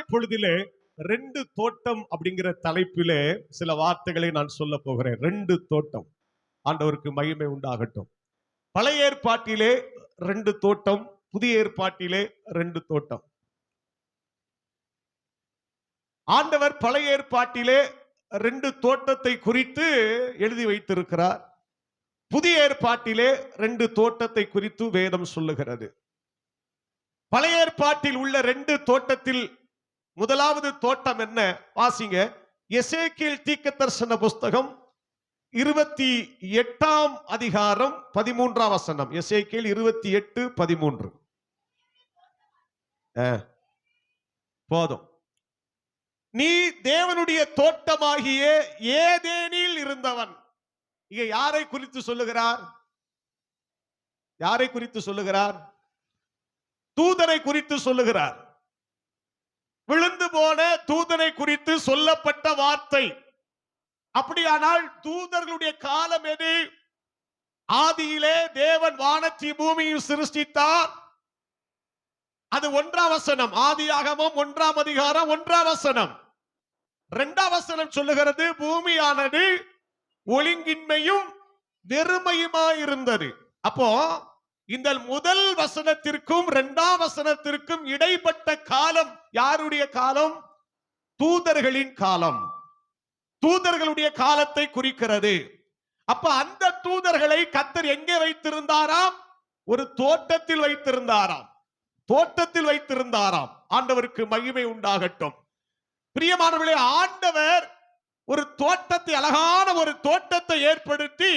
நாள் பொழுதிலே ரெண்டு தோட்டம் அப்படிங்கிற தலைப்பிலே சில வார்த்தைகளை நான் சொல்ல போகிறேன். ரெண்டு தோட்டம். ஆண்டவருக்கு மகிமை உண்டாகட்டும். பழைய ஏற்பாட்டிலே ரெண்டு தோட்டம், புதிய ஏற்பாட்டிலே ரெண்டு தோட்டம். ஆண்டவர் பழைய ஏற்பாட்டிலே ரெண்டு தோட்டத்தை குறித்து எழுதி வைத்திருக்கிறார். புதிய ஏற்பாட்டிலே ரெண்டு தோட்டத்தை குறித்து வேதம் சொல்லுகிறது. பழைய ஏற்பாட்டில் உள்ள ரெண்டு தோட்டத்தில் முதலாவது தோட்டம் என்ன? வாசிங்க. எசேக்கியேல் தீர்க்கதரிசன புஸ்தகம் 28ஆம் அதிகாரம் 13ஆம் வசனம். எசேக்கியேல் 28:13. போதும். நீ தேவனுடைய தோட்டமாகிய ஏதேனில் இருந்தவன். இங்க யாரை குறித்து சொல்லுகிறார்? யாரை குறித்து சொல்லுகிறார்? தூதனை குறித்து சொல்லுகிறார். விழுந்து போன தூதனை குறித்து சொல்லப்பட்ட வார்த்தை. அப்படியானால் தூதர்களுடைய காலம் எது? ஆதியிலே தேவன் வானத்தை பூமியும் சிருஷ்டித்தார். அது 1ஆம் வசனம். ஆதியாகமம் 1ஆம் அதிகாரம் 1ஆம் வசனம். 2ஆம் வசனம் சொல்லுகிறது, பூமியானது ஒழுங்கின்மையும் வெறுமையுமாயிருந்தது. அப்போ இந்த முதல் வசனத்திற்கும் 2ஆம் வசனத்திற்கும் இடைப்பட்ட காலம் யாருடைய காலம்? தூதர்களின் காலம். தூதர்களுடைய காலத்தை குறிக்கிறது. அப்ப அந்த தூதர்களை கர்த்தர் எங்கே வைத்திருந்தாராம்? ஒரு தோட்டத்தில் வைத்திருந்தாராம். தோட்டத்தில் வைத்திருந்தாராம். ஆண்டவருக்கு மகிமை உண்டாகட்டும். பிரியமானவர்களே, ஆண்டவர் ஒரு தோட்டத்தை, அழகான ஒரு தோட்டத்தை ஏற்படுத்தி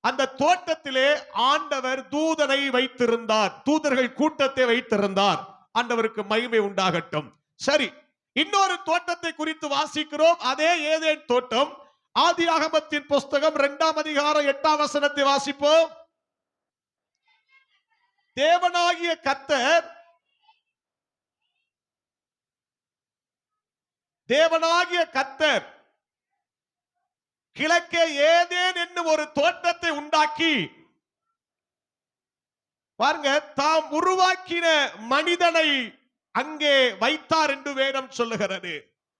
அந்த தோட்டத்திலே ஆண்டவர் தூதனை வைத்திருந்தார். தூதர்கள் கூட்டத்தை வைத்திருந்தார். ஆண்டவருக்கு மகிமை உண்டாகட்டும். சரி, இன்னொரு தோட்டத்தை குறித்து வாசிக்கிறோம். அதே ஏதேன் தோட்டம். ஆதியாகமத்தின் புஸ்தகம் 2ஆம் அதிகாரம் 8ஆம் வசனத்தை வாசிப்போம். தேவனாகிய கர்த்தர் கிழக்கே ஏதேன் என்னும் ஒரு தோட்டத்தை உண்டாக்கி, பாருங்க, தாம் உருவாக்கின மனிதனை அங்கே வைத்தார் என்று வேதம் சொல்லுகிறது.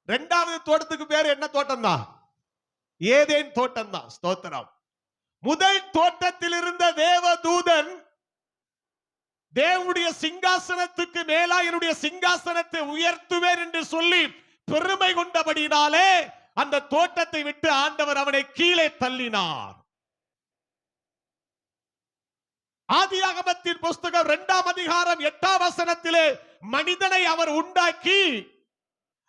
2வது தோட்டத்துக்கு பேரு என்ன தோட்டம் தான்? ஏதேன் தோட்டம் தான். ஸ்தோத்திரம். முதல் தோட்டத்தில் இருந்த தேவதூதன் தேவனுடைய சிங்காசனத்துக்கு மேலா என்னுடைய சிங்காசனத்தை உயர்த்துவேன் என்று சொல்லி பெருமை கொண்டபடினாலே அந்த தோட்டத்தை விட்டு ஆண்டவர் அவனை கீழே தள்ளினார். ஆதியாகமத்தின் புஸ்தகம் 2ஆம் அதிகாரம் 8ஆம் வசனத்திலே மனிதனை அவர் உண்டாக்கி,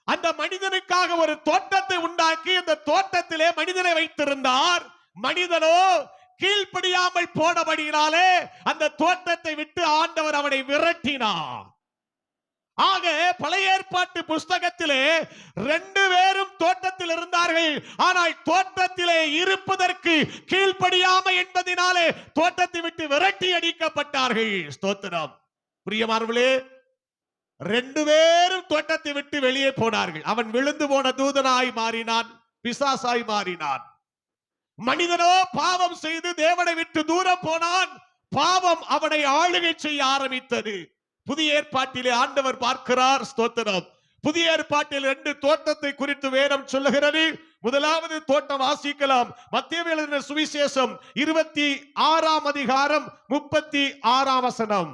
அந்த மனிதனுக்காக ஒரு தோட்டத்தை உண்டாக்கி அந்த தோட்டத்திலே மனிதனை வைத்திருந்தார். மனிதனோ கீழ்ப்படியாமல் போனபடியினாலே அந்த தோட்டத்தை விட்டு ஆண்டவர் அவனை விரட்டினார். ஆக பழைய ஏற்பாட்டு புஸ்தகத்திலே 2 பேரும் தோட்டத்தில் இருந்தார்கள். ஆனால் தோட்டத்திலே இருப்பதற்கு கீழ்ப்படியாமை என்பதினாலே தோட்டத்தை விட்டு விரட்டி அடிக்கப்பட்டார்கள். ஸ்தோத்திரம். பிரியமானவர்களே, 2 பேரும் தோட்டத்தை விட்டு வெளியே போனார்கள். அவன் விழுந்து போன தூதனாய் மாறினான், பிசாசாய் மாறினான். மனிதனோ பாவம் செய்து தேவனை விட்டு தூரம் போனான். பாவம் அவனை ஆளுகை செய்ய ஆரம்பித்தது. புதிய ஏற்பாட்டிலே ஆண்டவர் பார்க்கிறார். ஸ்தோத்திரம். புதிய ஏற்பாட்டில் 2 தோட்டத்தை குறித்து வேதம் சொல்லுகிறது. முதலாவது தோட்டம் வாசிக்கலாம். மத்தேயு எழுதின சுவிசேஷம் 26ஆம் அதிகாரம் 36ஆம் வசனம்.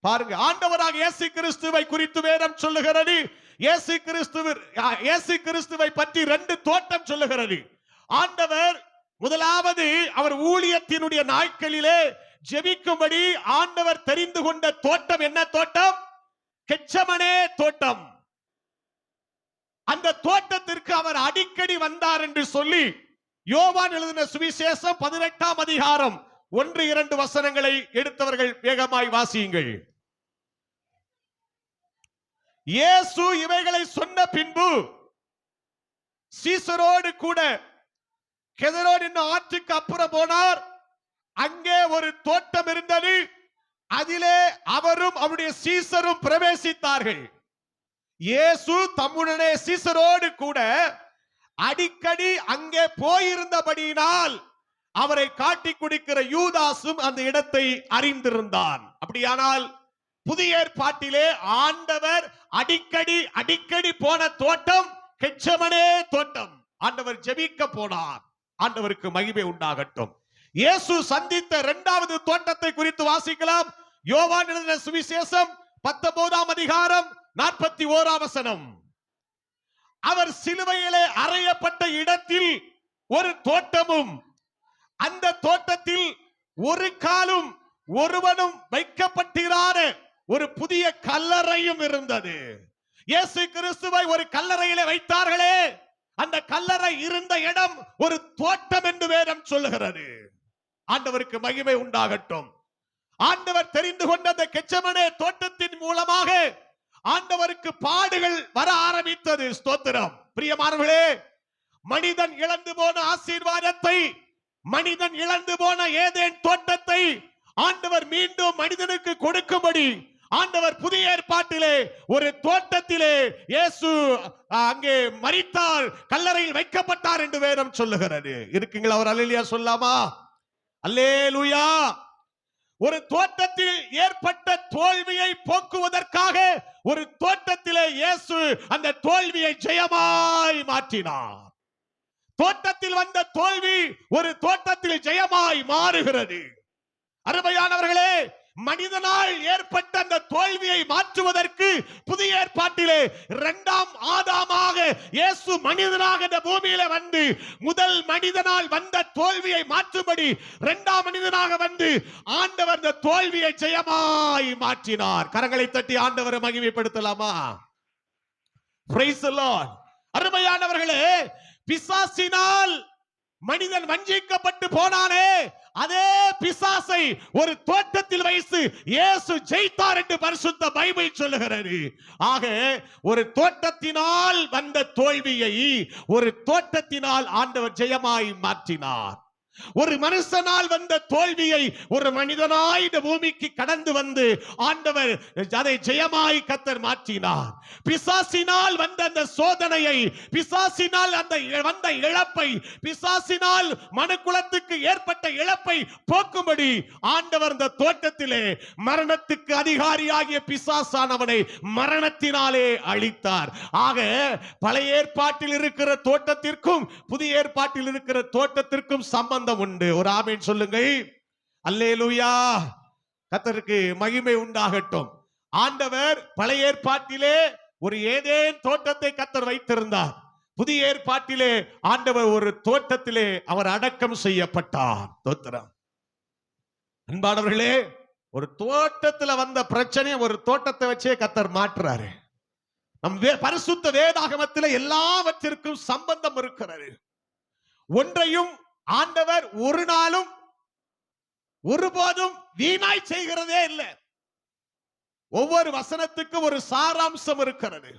பாருங்க, ஆண்டவராக இயேசு கிறிஸ்துவை குறித்து வேதம் சொல்லுகிறது. இயேசு கிறிஸ்துவை பற்றி 2 தோட்டம் சொல்லுகிறது. ஆண்டவர் முதலாவது அவர் ஊழியத்தினுடைய நாட்களிலே ஜெபிக்கும்படி ஆண்டவர் தெரிந்து கொண்ட தோட்டம் என்ன தோட்டம்? கெத்செமனே தோட்டம். அந்த தோட்டத்திற்கு அவர் அடிக்கடி வந்தார் என்று சொல்லி யோவான் எழுதின சுவிசேஷம் 18ஆம் அதிகாரம் 1-2 வசனங்களை எடுத்தவர்கள் வேகமாய் வாசியுங்கள். இயேசு இவைகளை சொன்ன பின்பு சீசரோடு கூட கெதரோன் என்னும் ஆற்றுக்கு அப்புறம் போனார். அங்கே ஒரு தோட்டம் இருந்தது. அதிலே அவரும் அவருடைய சீசரும் பிரவேசித்தார்கள். இயேசு தம்முடனே சீசரோடு கூட அடிக்கடி அங்கே போயிருந்தபடியினால் அவரை காட்டி குடிக்கிற யூதாசும் அந்த இடத்தை அறிந்திருந்தான். அப்படியானால் புதிய ஏற்பாட்டிலே ஆண்டவர் அடிக்கடி போன தோட்டம் கெத்செமனே தோட்டம். ஆண்டவர் ஜெபிக்க போனார். ஆண்டவருக்கு மகிமை உண்டாகட்டும். இயேசு சந்தித்த இரண்டாவது தோட்டத்தை குறித்து வாசிக்கலாம். யோவான் எழுதின சுவிசேஷம் 19ஆம் அதிகாரம் 41ஆம் வசனம். அவர் சிலுவையிலே அறையப்பட்ட இடத்தில் ஒரு தோட்டமும் அந்த தோட்டத்தில் ஒரு காலும் ஒருவனும் வைக்கப்பட்டிராத ஒரு புதிய கல்லறையும் இருந்தது. இயேசு கிறிஸ்துவை ஒரு கல்லறையிலே வைத்தார்களே, அந்த கல்லறை இருந்த இடம் ஒரு தோட்டம் என்று வேதம் சொல்லுகிறது. ஆண்டவருக்கு மகிமை உண்டாகட்டும். ஆண்டவர் தெரிந்து கொண்ட அந்த கெத்செமனே தோட்டத்தின் மூலமாக ஆண்டவருக்கு பாடுகள் வர ஆரம்பித்தது. ஸ்தோத்திரம். பிரியமானவர்களே, மனிதன் இழந்து போன ஆசீர்வாதத்தை, மனிதன் இழந்து போன ஏதேன் தோட்டத்தை ஆண்டவர் மீண்டும் மனிதனுக்கு கொடுக்கும்படி ஆண்டவர் புதிய ஏற்பாட்டிலே ஒரு தோட்டத்திலே இயேசு அங்கே மரித்தார், கல்லறையில் வைக்கப்பட்டார் என்று வேதம் சொல்லுகிறது. இருக்கீங்களா? ஒரு அல்லேலூயா சொல்லாமா? அல்லேலூயா. ஒரு தோட்டத்தில் ஏற்பட்ட தோல்வியை போக்குவதற்காக ஒரு தோட்டத்திலே இயேசு அந்த தோல்வியை ஜெயமாய் மாற்றினார். தோட்டத்தில் வந்த தோல்வி ஒரு தோட்டத்தில் ஜெயமாய் மாறுகிறது. அருமையானவர்களே, மனிதனால் ஏற்பட்ட அந்த தோல்வியை மாற்றுவதற்கு புதிய ஏற்பாட்டிலே இரண்டாம் ஆதாமாக இயேசு மனிதனாக இந்த பூமியில வந்து முதல் மனிதனால் வந்த தோல்வியை மாற்றும்படி இரண்டாம் மனிதனாக வந்து ஆண்டவர் இந்த தோல்வியை ஜெயமாய் மாற்றினார். கரங்களை தட்டி ஆண்டவரை மகிமைப்படுத்தலாமா? Praise the Lord. அருமையானவர்களே, பிசாசினால் மனிதன் வஞ்சிக்கப்பட்டு போனானே, அதே பிசாசை ஒரு தோட்டத்தில் வைத்து இயேசு ஜெயித்தார் என்று பரிசுத்த பைபிள் சொல்லுகிறது. ஆக ஒரு தோட்டத்தினால் வந்த தோல்வியை ஒரு தோட்டத்தினால் ஆண்டவர் ஜெயமாய் மாற்றினார். ஒரு மனுஷனால் வந்த தோல்வியை ஒரு மனிதனாய் இந்த பூமிக்கு கடந்து வந்து ஆண்டவர் அதை ஜெயமாய் கர்த்தர் மாற்றினார். பிசாசினால் வந்த அந்த சோதனையை, பிசாசினால் அந்த வந்த இழப்பை, பிசாசினால் மனுக்குலத்துக்கு ஏற்பட்ட இழப்பை போக்கும்படி ஆண்டவர் இந்த தோட்டத்திலே மரணத்துக்கு அதிகாரியாகிய பிசாசானவனை மரணத்தினாலே அழித்தார். ஆக பழைய ஏற்பாட்டில் இருக்கிற தோட்டத்திற்கும் புதிய ஏற்பாட்டில் இருக்கிற தோட்டத்திற்கும் சம்பந்தம் உண்டு. ஒரு ஆமென் சொல்லுங்கள். அல்லேலூயா. கர்த்தருக்கு மகிமை உண்டாகட்டும். ஆண்டவர் பழைய ஏற்பாட்டிலே ஒரு ஏதேன் தோட்டத்தை கர்த்தர் வைத்திருந்தார். புதிய ஏற்பாட்டிலே ஆண்டவர் ஒரு தோட்டத்திலே அவர் அடக்கம் செய்யப்பட்டார். தோத்திரம். அன்பானவர்களே, ஒரு தோட்டத்தில் வந்த பிரச்சனை ஒரு தோட்டத்தை வச்சே கர்த்தர் மாற்றுறாரு. நம் பரிசுத்த வேதாகமத்தில் எல்லாவற்றிற்கும் சம்பந்தம் இருக்கிறது. ஒன்றையும் ஆண்டவர் ஒரு நாளும் ஒருபோதும் வீணாய் செய்கிறதே இல்லை. ஒவ்வொரு வசனத்துக்கும் ஒரு சாராம்சம் இருக்கிறது.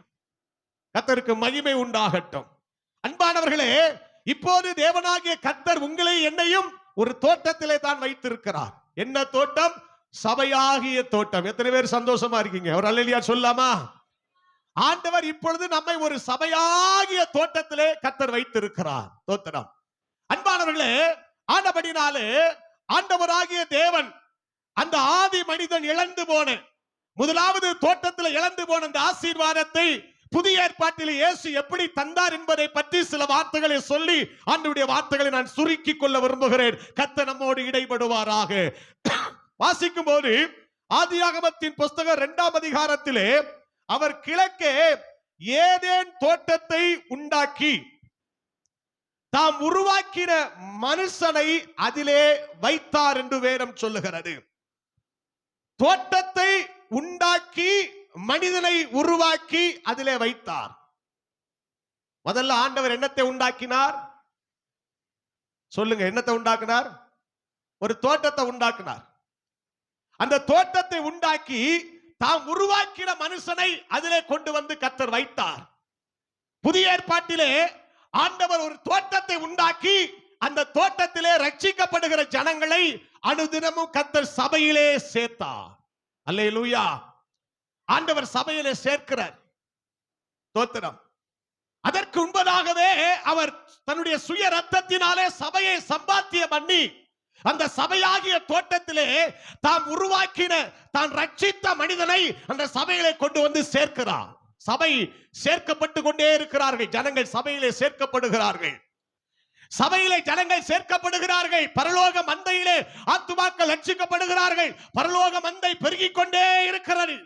கர்த்தருக்கு மகிமை உண்டாகட்டும். அன்பானவர்களே, இப்போது தேவனாகிய கர்த்தர் உங்களை என்னையும் ஒரு தோட்டத்திலே தான் வைத்திருக்கிறார். என்ன தோட்டம்? சபையாகிய தோட்டம். எத்தனை பேர் சந்தோஷமா இருக்கீங்க? ஒரு அல்லேலூயா சொல்லாமா? ஆண்டவர் இப்பொழுது நம்மை ஒரு சபையாகிய தோட்டத்திலே கர்த்தர் வைத்திருக்கிறார். தோத்திரம். அன்பானவர்களே, ஆனபடினாலே ஆண்டவராகிய தேவன் அந்த ஆதி மனிதன் இழந்து போன முதலாவது தோட்டத்தில் இழந்து போன அந்த ஆசீர்வாதத்தை புதிய ஏற்பாட்டில் இயேசு எப்படி தந்தார் என்பதை பற்றி சில வார்த்தைகளை சொல்லி ஆண்டவருடைய வார்த்தைகளை நான் சுருக்கிக் கொள்ள விரும்புகிறேன். கர்த்தர் நம்மோடு இடைபடுவாராக. வாசிக்கும் போது ஆதியாகமத்தின் புஸ்தகம் 2ஆம் அதிகாரத்திலே அவர் கிழக்கே ஏதேன் தோட்டத்தை உண்டாக்கி தாம் உருவாக்கின மனுஷனை அதிலே வைத்தார் என்று வேதம் சொல்லுகிறது. தோட்டத்தை உண்டாக்கி மனிதனை உருவாக்கி அதிலே வைத்தார். முதல்ல ஆண்டவர் என்னத்தை உண்டாக்கினார்? சொல்லுங்க, என்னத்தை உண்டாக்கினார்? ஒரு தோட்டத்தை உண்டாக்கினார். அந்த தோட்டத்தை உண்டாக்கி தாம் உருவாக்கின மனுஷனை அதிலே கொண்டு வந்து கர்த்தர் வைத்தார். புதிய ஏற்பாட்டிலே ஆண்டவர் ஒரு தோட்டத்தை உண்டாக்கி அந்த தோட்டத்திலே ரட்சிக்கப்படுகிற ஜனங்களை அனுதினமும் கர்த்தர் சபையிலே சேர்த்தார். அல்லேலூயா. ஆண்டவர் சபையிலே சேர்க்கிறார். தோத்திரம். அதற்கு முன்பதாகவே அவர் தன்னுடைய சுய ரத்தத்தினாலே சபையை சம்பாத்தியம் பண்ணி அந்த சபையாகிய தோட்டத்திலே தாம் உருவாக்கின தான் ரட்சித்த மனிதனை அந்த சபையிலே கொண்டு வந்து சேர்க்கிறார். சபை சேர்க்கப்பட்டு கொண்டே இருக்கிறார்கள். ஜனங்கள் சபையிலே சேர்க்கப்படுகிறார்கள். சபையிலே ஜனங்கள் சேர்க்கப்படுகிறார்கள். பரலோக மந்தையிலே ஆத்துமாக்கள் ரட்சிக்கப்படுகிறார்கள். பரலோக மந்தை பெருகிக் கொண்டே இருக்கிறது.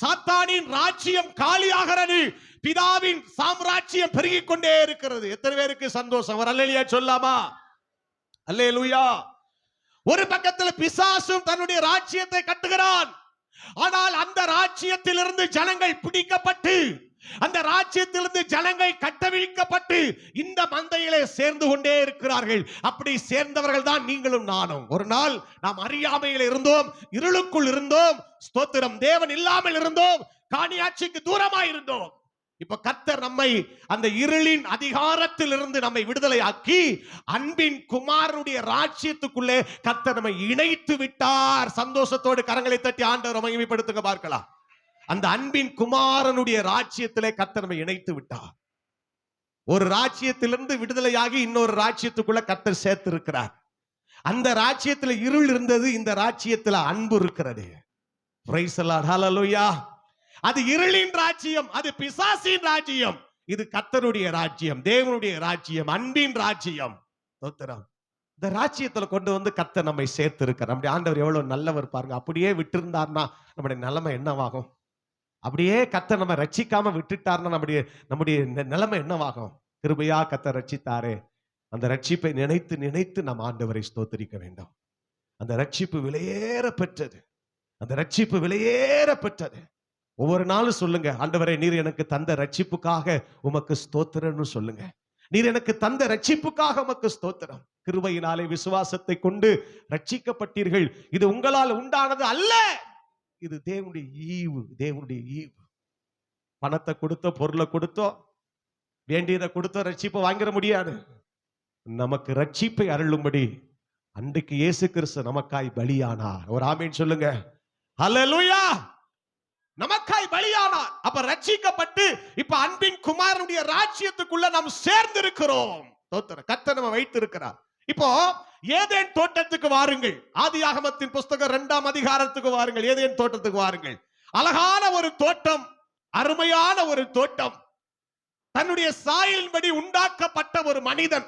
சாத்தானின் ராஜ்யம் காலியாகிறது. பிதாவின் சாம்ராஜ்யம் பெருகிக் கொண்டே இருக்கிறது. எத்தனை பேருக்கு சந்தோஷம்? ஒரு அல்லேலூயா சொல்லாமா? அல்லேலூயா. ஒரு பக்கத்தில் பிசாசும் தன்னுடைய ராஜ்யத்தை கட்டுகிறான். ஆனால் அந்த ராஜ்யத்திலிருந்து ஜனங்கள் பிடிக்கப்பட்டு, அந்த ராஜ்யத்திலிருந்து ஜனங்கள் கட்டவிழ்க்கப்பட்டு இந்த மந்தையிலே சேர்ந்து கொண்டே இருக்கிறார்கள். அப்படி சேர்ந்தவர்கள் தான் நீங்களும் நானும். ஒரு நாள் நாம் அறியாமையில் இருந்தோம், இருளுக்குள் இருந்தோம், ஸ்தோத்திரம், தேவன் இல்லாமல் இருந்தோம், காணியாட்சிக்கு தூரமாய் இருந்தோம். இப்ப கர்த்தர் நம்மை அந்த இருளின் அதிகாரத்தில் இருந்து நம்மை விடுதலையாக்கி அன்பின் குமாரனுடைய ராஜ்யத்துக்குள்ளே கர்த்தர் நம்மை இணைத்து விட்டார். சந்தோஷத்தோடு கரங்களை தட்டி ஆண்டவரை மகிமைப்படுத்துங்க பார்க்கலாம். அந்த அன்பின் குமாரனுடைய ராஜ்யத்திலே கர்த்தர் நம்மை இணைத்து விட்டார். ஒரு ராஜ்யத்திலிருந்து விடுதலையாகி இன்னொரு ராஜ்யத்துக்குள்ள கர்த்தர் சேர்த்து இருக்கிறார். அந்த ராஜ்யத்துல இருள் இருந்தது, இந்த ராஜ்யத்துல அன்பு இருக்கிறது. பிரைஸ் தி லார்ட், ஹல்லேலூயா. அது இருளின் ராஜ்யம், அது பிசாசின் ராஜ்யம். இது கர்த்தருடைய ராஜ்யம், தேவனுடைய ராஜ்யம், அன்பின் ராஜ்யம். ஸ்தோத்திரம். இந்த ராஜ்யத்துல கொண்டு வந்து கர்த்தர் நம்மை சேர்த்து இருக்கார். நம்முடைய ஆண்டவர் எவ்வளவு நல்லவர் பாருங்க. அப்படியே விட்டிருந்தார்னா நம்முடைய நிலைமை என்னவாகும்? அப்படியே கர்த்தர் நம்ம ரட்சிக்காம விட்டுட்டார்னா நம்முடைய நிலைமை என்னவாகும்? கிருபையா கர்த்தர் ரட்சித்தாரே, அந்த ரட்சிப்பை நினைத்து நினைத்து நம்ம ஆண்டவரை ஸ்தோத்திரிக்க வேண்டும். அந்த ரட்சிப்பு விலையேற பெற்றது. அந்த ரட்சிப்பு விலையேற பெற்றது. ஒவ்வொரு நாளும் சொல்லுங்க, ஆண்டவரே நீர் எனக்கு தந்த ரட்சிப்புக்காக உமக்கு ஸ்தோத்திரம்னு சொல்லுங்க. நீர் எனக்கு தந்த ரட்சிப்புக்காக உமக்கு ஸ்தோத்திரம். கிருபையினாலே விசுவாசத்தை கொண்டு ரட்சிக்கப்பட்டீர்கள். இது உங்களால் உண்டானது அல்ல, இது தேவனுடைய ஈவு. தேவனுடைய ஈவு. பணத்தை கொடுத்தோ, பொருளை கொடுத்தோ, வேண்டியதை கொடுத்தோ ரட்சிப்பை வாங்கிட முடியாது. நமக்கு ரட்சிப்பை அருளும்படி அன்றைக்கு இயேசு கிறிஸ்து நமக்காய் பலியானார். ஒரு ஆமீன் சொல்லுங்க. ஹல்லேலூயா. நமக்காய் பலியானார். அப்ப ரட்சிக்கப்பட்டு இப்ப அன்பின் குமாரனுடைய ராஜ்யத்துக்குள்ள நாம் சேர்ந்து இருக்கிறோம். கர்த்தர் நம்ம வைத்திருக்கிறார். இப்போ ஏதேன் தோட்டத்துக்கு வாருங்கள். ஆதியாகமத்தின் புஸ்தகம் 2ஆம் அதிகாரத்துக்கு வாருங்கள். ஏதேன் தோட்டத்துக்கு வாருங்கள். அழகான ஒரு தோட்டம், அருமையான ஒரு தோட்டம். தன்னுடைய சாயலின்படி உண்டாக்கப்பட்ட ஒரு மனிதன்.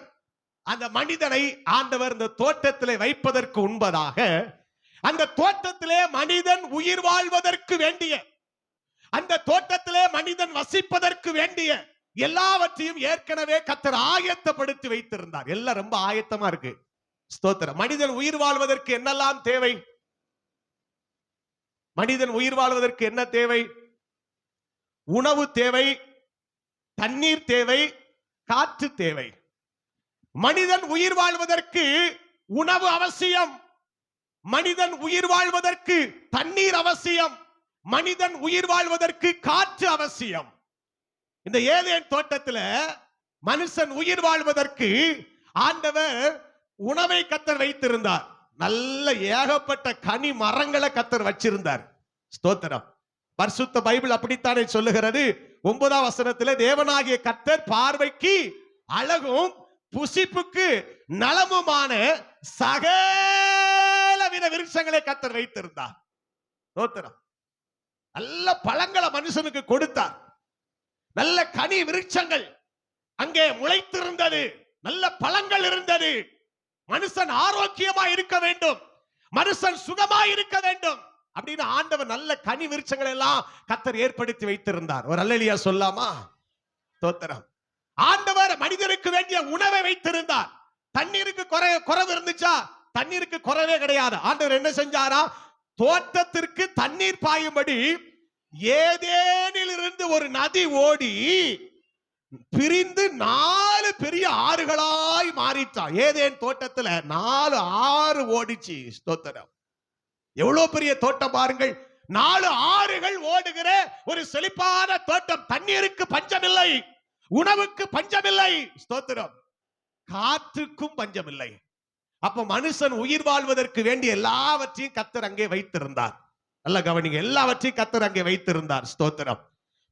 அந்த மனிதனை ஆண்டவர் இந்த தோட்டத்திலே வைப்பதற்கு முன்பதாக அந்த தோட்டத்திலே மனிதன் உயிர் வாழ்வதற்கு வேண்டிய, அந்த தோட்டத்திலே மனிதன் வசிப்பதற்கு வேண்டிய எல்லாவற்றையும் ஏற்கனவே கர்த்தர் ஆயத்தப்படுத்தி வைத்திருந்தார். எல்லாம் ரொம்ப ஆயத்தமா இருக்கு. ஸ்தோத்திரம். மனிதன் உயிர் வாழ்வதற்கு என்னெல்லாம் தேவை? மனிதன் உயிர் வாழ்வதற்கு என்ன தேவை? உணவு தேவை, தண்ணீர் தேவை, காற்று தேவை. மனிதன் உயிர் வாழ்வதற்கு உணவு அவசியம். மனிதன் உயிர் வாழ்வதற்கு தண்ணீர் அவசியம். மனிதன் உயிர் வாழ்வதற்கு காற்று அவசியம். இந்த ஏதேன் தோட்டத்துல மனுஷன் உயிர் வாழ்வதற்கு ஆண்டவர் உணவை கர்த்தர் வைத்திருந்தார். நல்ல ஏகப்பட்ட கனி மரங்களை கர்த்தர் வச்சிருந்தார். ஸ்தோத்திரம். பரிசுத்த பைபிள் அப்படித்தானே சொல்லுகிறது. 9ஆம் வசனத்திலே தேவனாகிய கர்த்தர் பார்வைக்கு அழகும் புசிப்புக்கு நலமுமான சகலவித விருட்சங்களை கர்த்தர் வைத்திருந்தார். ஸ்தோத்திரம். நல்ல பழங்களை மனுஷனுக்கு கொடுத்தார். நல்ல கனி விருட்சங்கள் அங்கே முளைத்திருந்தது. நல்ல பழங்கள் இருந்தது. மனுஷன் ஆரோக்கியமா இருக்க வேண்டும், மனுஷன் சுகமா இருக்க வேண்டும் அப்படின்னு ஆண்டவர் நல்ல கனி விருட்சங்களை எல்லாம் கர்த்தர் ஏற்படுத்தி வைத்திருந்தார். ஒரு அல்லேலூயா சொல்லாமா? ஸ்தோத்திரம். ஆண்டவர் மனிதருக்கு வேண்டிய உணவை வைத்திருந்தார். தண்ணீருக்கு குறைவு இருந்துச்சா? தண்ணீருக்கு குறைவே கிடையாது. ஆண்டவர் என்ன செஞ்சாரா? தோட்டத்திற்கு தண்ணீர் பாயும்படி ஏதேனில் இருந்து ஒரு நதி ஓடி பிரிந்து 4 பெரிய ஆறுகளாய் மாறிச்சான். ஏதேன் தோட்டத்துல 4 ஆறு ஓடிச்சு. ஸ்தோத்திரம். எவ்வளவு பெரிய தோட்டம் பாருங்கள். 4 ஆறுகள் ஓடுகிற ஒரு செழிப்பான தோட்டம். தண்ணீருக்கு பஞ்சமில்லை, உணவுக்கு பஞ்சமில்லை. ஸ்தோத்திரம். காற்றுக்கும் பஞ்சமில்லை. அப்ப மனுஷன் உயிர் வாழ்வதற்கு வேண்டிய எல்லாவற்றையும் கர்த்தர் அங்கே வைத்திருந்தார். நல்ல கவனிங்க, எல்லாவற்றையும் கர்த்தர் அங்கே வைத்திருந்தார். ஸ்தோத்திரம்.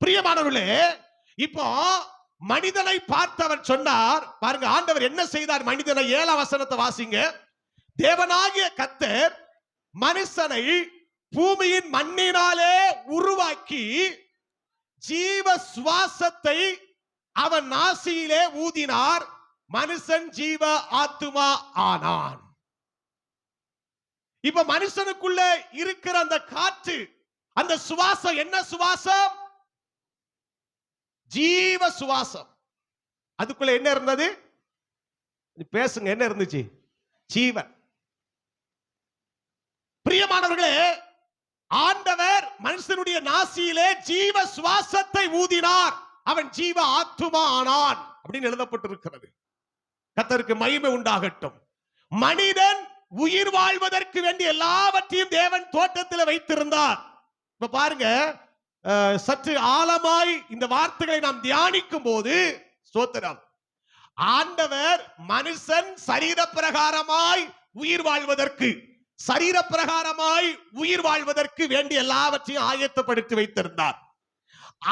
பிரியமானவர்களே, இப்போ மனிதனை பார்த்தவர் சொன்னார் பாருங்க, ஆண்டவர் என்ன செய்தார் மனிதனை. 7ஆம் வசனத்தை வாசிங்க. தேவனாகிய கர்த்தர் மனுஷனை பூமியின் மண்ணினாலே உருவாக்கி ஜீவ சுவாசத்தை அவன் நாசியிலே ஊதினார், மனுஷன் ஜீவ ஆத்துமா ஆனான். இப்ப மனுஷனுக்குள்ள இருக்கிற அந்த காற்று, அந்த சுவாசம் என்ன சுவாசம்? ஜீவ சுவாசம். அதுக்குள்ள என்ன இருந்தது? பேசுங்க, என்ன இருந்துச்சு? ஜீவன். பிரியமானவர்களே, ஆண்டவர் மனுஷனுடைய நாசியிலே ஜீவ சுவாசத்தை ஊதினார், அவன் ஜீவ ஆத்துமா ஆனான் அப்படின்னு எழுதப்பட்டிருக்கிறது. கர்த்தருக்கு மகிமை உண்டாகட்டும். மனிதன் உயிர் வாழ்வதற்கு வேண்டிய எல்லாவற்றையும் தேவன் தோட்டத்தில் வைத்திருந்தார். இப்ப பாருங்க, சற்று ஆழமாய் இந்த வார்த்தைகளை நாம் தியானிக்கும் போது ஸ்தோத்திரம், ஆண்டவர் மனுஷன் சரீர பிரகாரமாய் உயிர் வாழ்வதற்கு, சரீர பிரகாரமாய் உயிர் வாழ்வதற்கு வேண்டிய எல்லாவற்றையும் ஆயத்தப்படுத்தி வைத்திருந்தார்.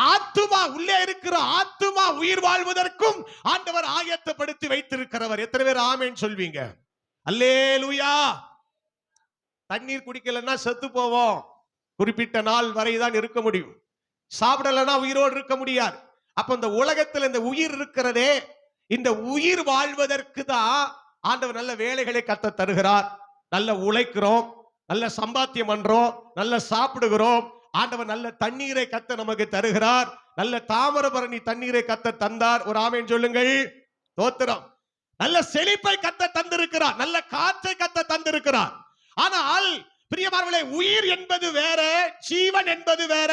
ஆத்துமா, உள்ளே இருக்கிற ஆத்துமா உயிர் வாழ்வதற்கும் ஆண்டவர் ஆயத்தப்படுத்தி வைத்திருக்கிறவர். எத்தனை பேர் ஆமென் சொல்வீங்க? அல்லேலூயா. தண்ணீர் குடிக்கலன்னா செத்து போவோம். குறிப்பிட்ட நாள் வரைதான் இருக்க முடியும். சாப்பிடலன்னா உயிரோடு இருக்க முடியாது. அப்ப இந்த உலகத்தில் இந்த உயிர் இருக்கிறதே, இந்த உயிர் வாழ்வதற்கு தான் ஆண்டவர் நல்ல வேலைகளை கத்த தருகிறார். நல்ல உழைக்கிறோம், நல்ல சம்பாத்தியம் பண்றோம், நல்ல சாப்பிடுகிறோம். ஆண்டவர் நல்ல தண்ணீரை கத்த நமக்கு தருகிறார். நல்ல தாமிரபரணி தண்ணீரை கத்த தந்தார். ஒரு ஆமென் சொல்லுங்கள். ஸ்தோத்திரம். நல்ல செழிப்பை கத்த தந்திருக்கிறார், நல்ல காற்றை கத்த தந்திருக்கிறார். ஆனால் பிரியமானவர்களே, உயிர் என்பது வேற, ஜீவன் என்பது வேற.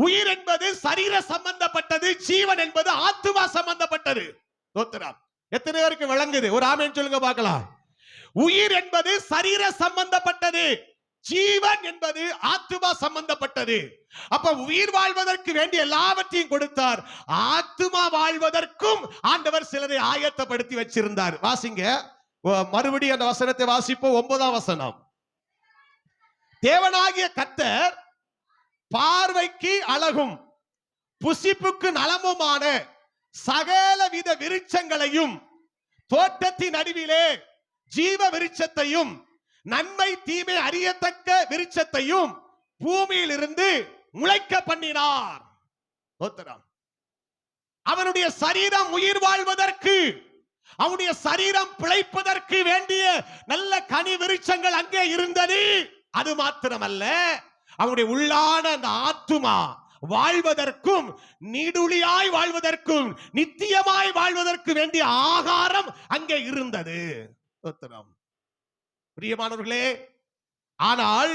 உயிர் என்பது சரீர சம்பந்தப்பட்டது, ஜீவன் என்பது ஆத்துமா சம்பந்தப்பட்டது. ஸ்தோத்திரம். எத்தனை பேருக்கு விளங்குது? ஒரு ஆமென் சொல்லுங்க பார்க்கலாம். உயிர் என்பது சரீர சம்பந்தப்பட்டது, ஜீவன் என்பது ஆத்துமா சம்பந்தப்பட்டது. அப்ப உயிர் வாழ்வதற்கு வேண்டிய எல்லாவற்றையும் கொடுத்தார், ஆத்துமா வாழ்வதற்கும் ஆண்டவர் சிலரை ஆயத்தப்படுத்தி வச்சிருந்தார். வாசிங்க மறுபடியும் அந்த வசனத்தை வாசிப்போம். 9ஆம் வசனம். தேவனாகிய கர்த்தர் பார்வைக்கு அழகும் புசிப்புக்கு நலமுமான சகலவித விருட்சங்களையும் தோட்டத்தின் நடுவிலே ஜீவ விருட்சத்தையும் நன்மை தீமை அறியத்தக்க விருட்சத்தையும் பூமியில் இருந்து முளைக்க பண்ணினார். அவனுடைய சரீரம் உயிர் வாழ்வதற்கு, அவனுடைய சரீரம் பிழைப்பதற்கு வேண்டிய நல்ல கனி விருட்சங்கள் அங்கே இருந்தது. அது மாத்திரமல்ல, அவனுடைய உள்ளான அந்த ஆத்துமா வாழ்வதற்கும், நீடுழியாய் வாழ்வதற்கும், நித்தியமாய் வாழ்வதற்கு வேண்டிய ஆகாரம் அங்கே இருந்தது. பிரியமானவர்களே, ஆனால்